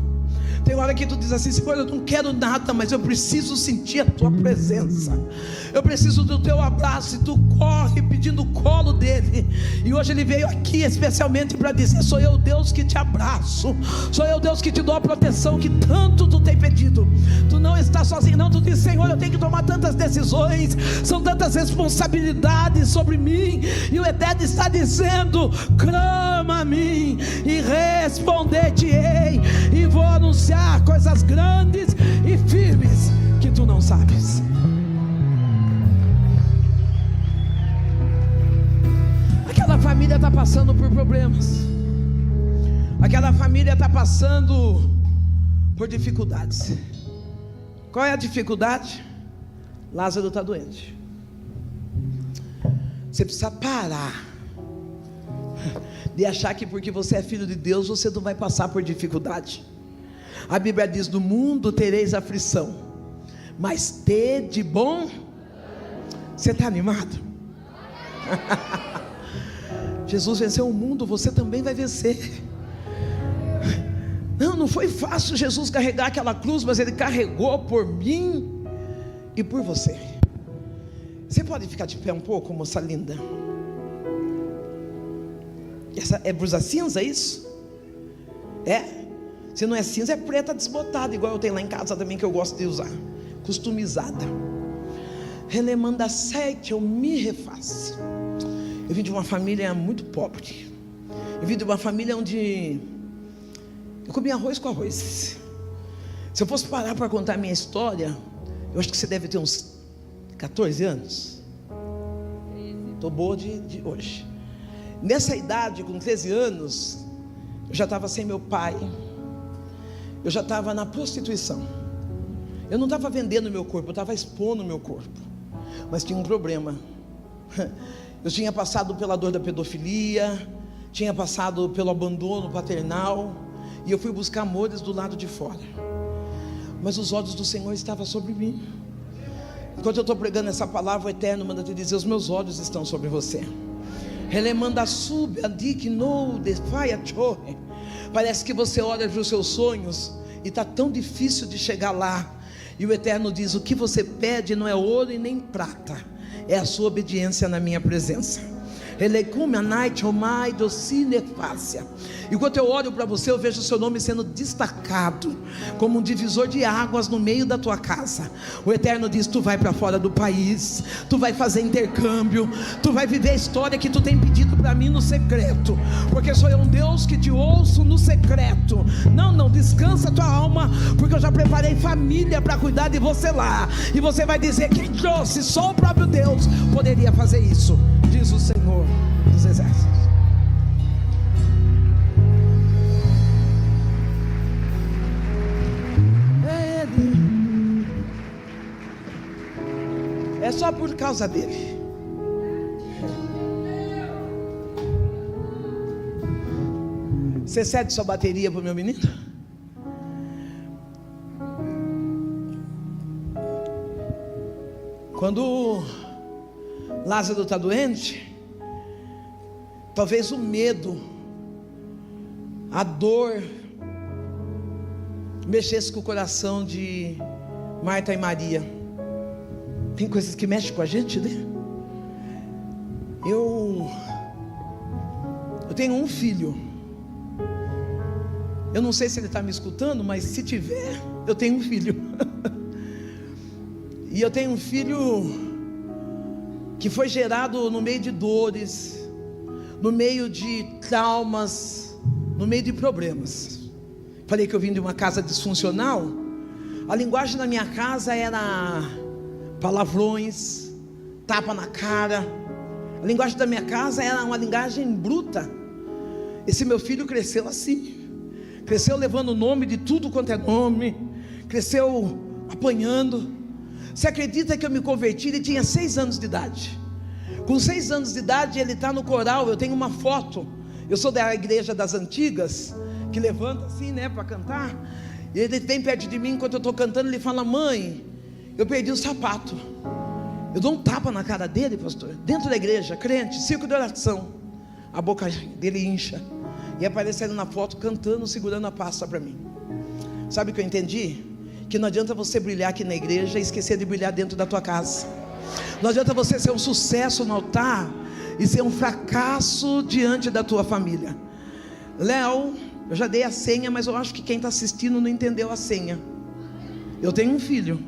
Tem hora que tu diz assim: Senhor, eu não quero nada, mas eu preciso sentir a tua presença. Eu preciso do teu abraço. E tu corre pedindo o colo dele. E hoje ele veio aqui especialmente para dizer: sou eu, Deus, que te abraço. Sou eu, Deus, que te dou a proteção que tanto tu tem pedido. Tu não está sozinho não. Tu diz: Senhor, eu tenho que tomar tantas decisões, são tantas responsabilidades sobre mim. E o Eterno está dizendo: clama a mim e responder-te-ei, e vou anunciar coisas grandes e firmes que tu não sabes. Aquela família está passando por problemas. Aquela família está passando por dificuldades. Qual é a dificuldade? Lázaro está doente. Você precisa parar de achar que porque você é filho de Deus você não vai passar por dificuldade. A Bíblia diz: no mundo tereis aflição, mas tede bom. Você está animado? Jesus venceu o mundo, você também vai vencer. Não foi fácil Jesus carregar aquela cruz, mas Ele carregou por mim e por você. Você pode ficar de pé um pouco, moça linda? Essa é blusa cinza, isso? É? Se não é cinza, é preta desbotada, igual eu tenho lá em casa também, que eu gosto de usar, customizada. Relemanda sete, eu me refaço. Eu vim de uma família muito pobre. Eu vim de uma família onde eu comia arroz com arroz. Se eu fosse parar para contar a minha história, eu acho que você deve ter uns 14 anos. Estou boa de hoje. Nessa idade, com 13 anos, eu já estava sem meu pai. Eu já estava na prostituição. Eu não estava vendendo meu corpo, eu estava expondo meu corpo. Mas tinha um problema. Eu tinha passado pela dor da pedofilia, tinha passado pelo abandono paternal, e eu fui buscar amores do lado de fora. Mas os olhos do Senhor estavam sobre mim. Enquanto eu estou pregando essa palavra, o Eterno manda te dizer: os meus olhos estão sobre você. Relemanda sub, adignou, defaia chorre. Parece que você olha para os seus sonhos e está tão difícil de chegar lá. E o Eterno diz: o que você pede não é ouro e nem prata, é a sua obediência na minha presença. Enquanto eu olho para você, eu vejo o seu nome sendo destacado como um divisor de águas no meio da tua casa. O Eterno diz: tu vai para fora do país, tu vai fazer intercâmbio, tu vai viver a história que tu tem pedido para mim no secreto, porque sou eu um Deus que te ouço no secreto. Não, descansa tua alma, porque eu já preparei família para cuidar de você lá. E você vai dizer: quem trouxe? Só o próprio Deus poderia fazer isso, diz o Senhor dos exércitos. É só por causa dele. Você cede sua bateria para o meu menino? Quando Lázaro está doente, talvez o medo, a dor mexesse com o coração de Marta e Maria. Tem coisas que mexem com a gente, né? Eu tenho um filho. Eu não sei se ele está me escutando, mas se tiver, eu tenho um filho. E eu tenho um filho que foi gerado no meio de dores, no meio de traumas, no meio de problemas. Falei que eu vim de uma casa disfuncional. A linguagem da minha casa era palavrões, tapa na cara. A linguagem da minha casa era uma linguagem bruta. Esse meu filho cresceu assim, cresceu levando o nome de tudo quanto é nome, cresceu apanhando. Você acredita que eu me converti? Ele tinha 6 anos de idade. Com 6 anos de idade ele está no coral. Eu tenho uma foto. Eu sou da igreja das antigas, que levanta assim, né, para cantar. E ele vem perto de mim enquanto eu estou cantando. Ele fala: mãe, eu perdi o sapato. Eu dou um tapa na cara dele, pastor, dentro da igreja, crente, círculo de oração. A boca dele incha. E aparecendo na foto cantando, segurando a pasta para mim. Sabe o que eu entendi? Que não adianta você brilhar aqui na igreja e esquecer de brilhar dentro da tua casa. Não adianta você ser um sucesso no altar e ser um fracasso diante da tua família. Léo, eu já dei a senha, mas eu acho que quem está assistindo não entendeu a senha. Eu tenho um filho.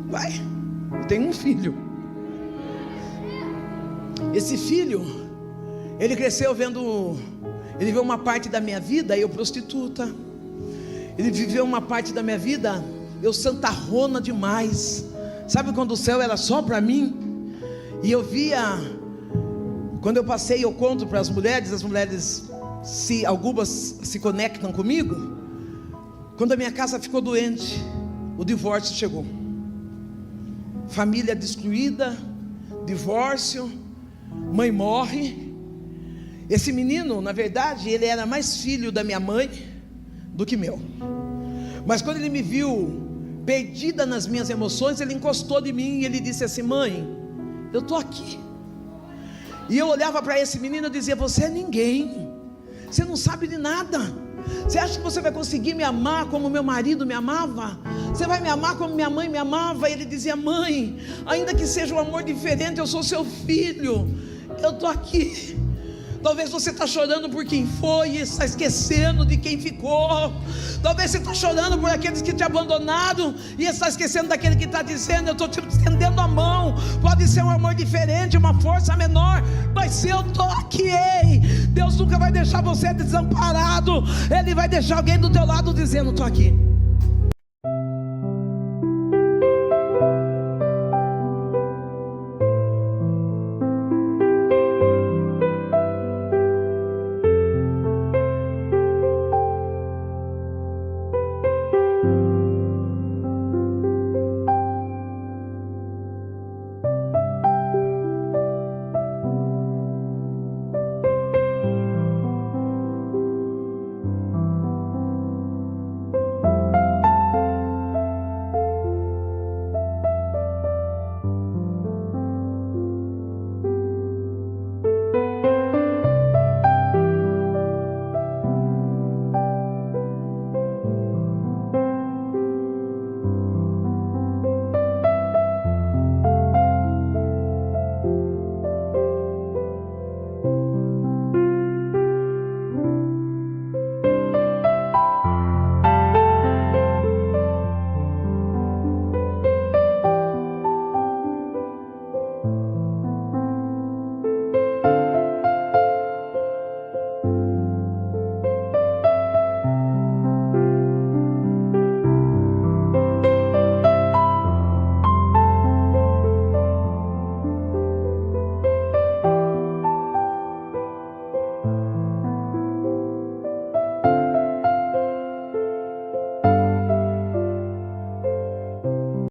Vai. Eu tenho um filho. Esse filho, ele cresceu vendo... Ele viveu uma parte da minha vida, eu prostituta. Ele viveu uma parte da minha vida, eu santarrona demais. Sabe quando o céu era só para mim? E eu via... Quando eu passei, eu conto para as mulheres algumas se conectam comigo. Quando a minha casa ficou doente, o divórcio chegou. Família destruída, divórcio, mãe morre. Esse menino, na verdade, ele era mais filho da minha mãe do que meu. Mas quando ele me viu perdida nas minhas emoções, ele encostou de mim e ele disse assim: mãe, eu estou aqui. E eu olhava para esse menino e dizia: você é ninguém, você não sabe de nada. Você acha que você vai conseguir me amar como meu marido me amava? Você vai me amar como minha mãe me amava? E ele dizia: mãe, ainda que seja um amor diferente, eu sou seu filho, eu estou aqui. Talvez você está chorando por quem foi e está esquecendo de quem ficou. Talvez você está chorando por aqueles que te abandonaram e está esquecendo daquele que está dizendo: eu estou te estendendo a mão. Pode ser um amor diferente, uma força menor, mas eu estou aqui. Ei, Deus nunca vai deixar você desamparado. Ele vai deixar alguém do teu lado dizendo: estou aqui.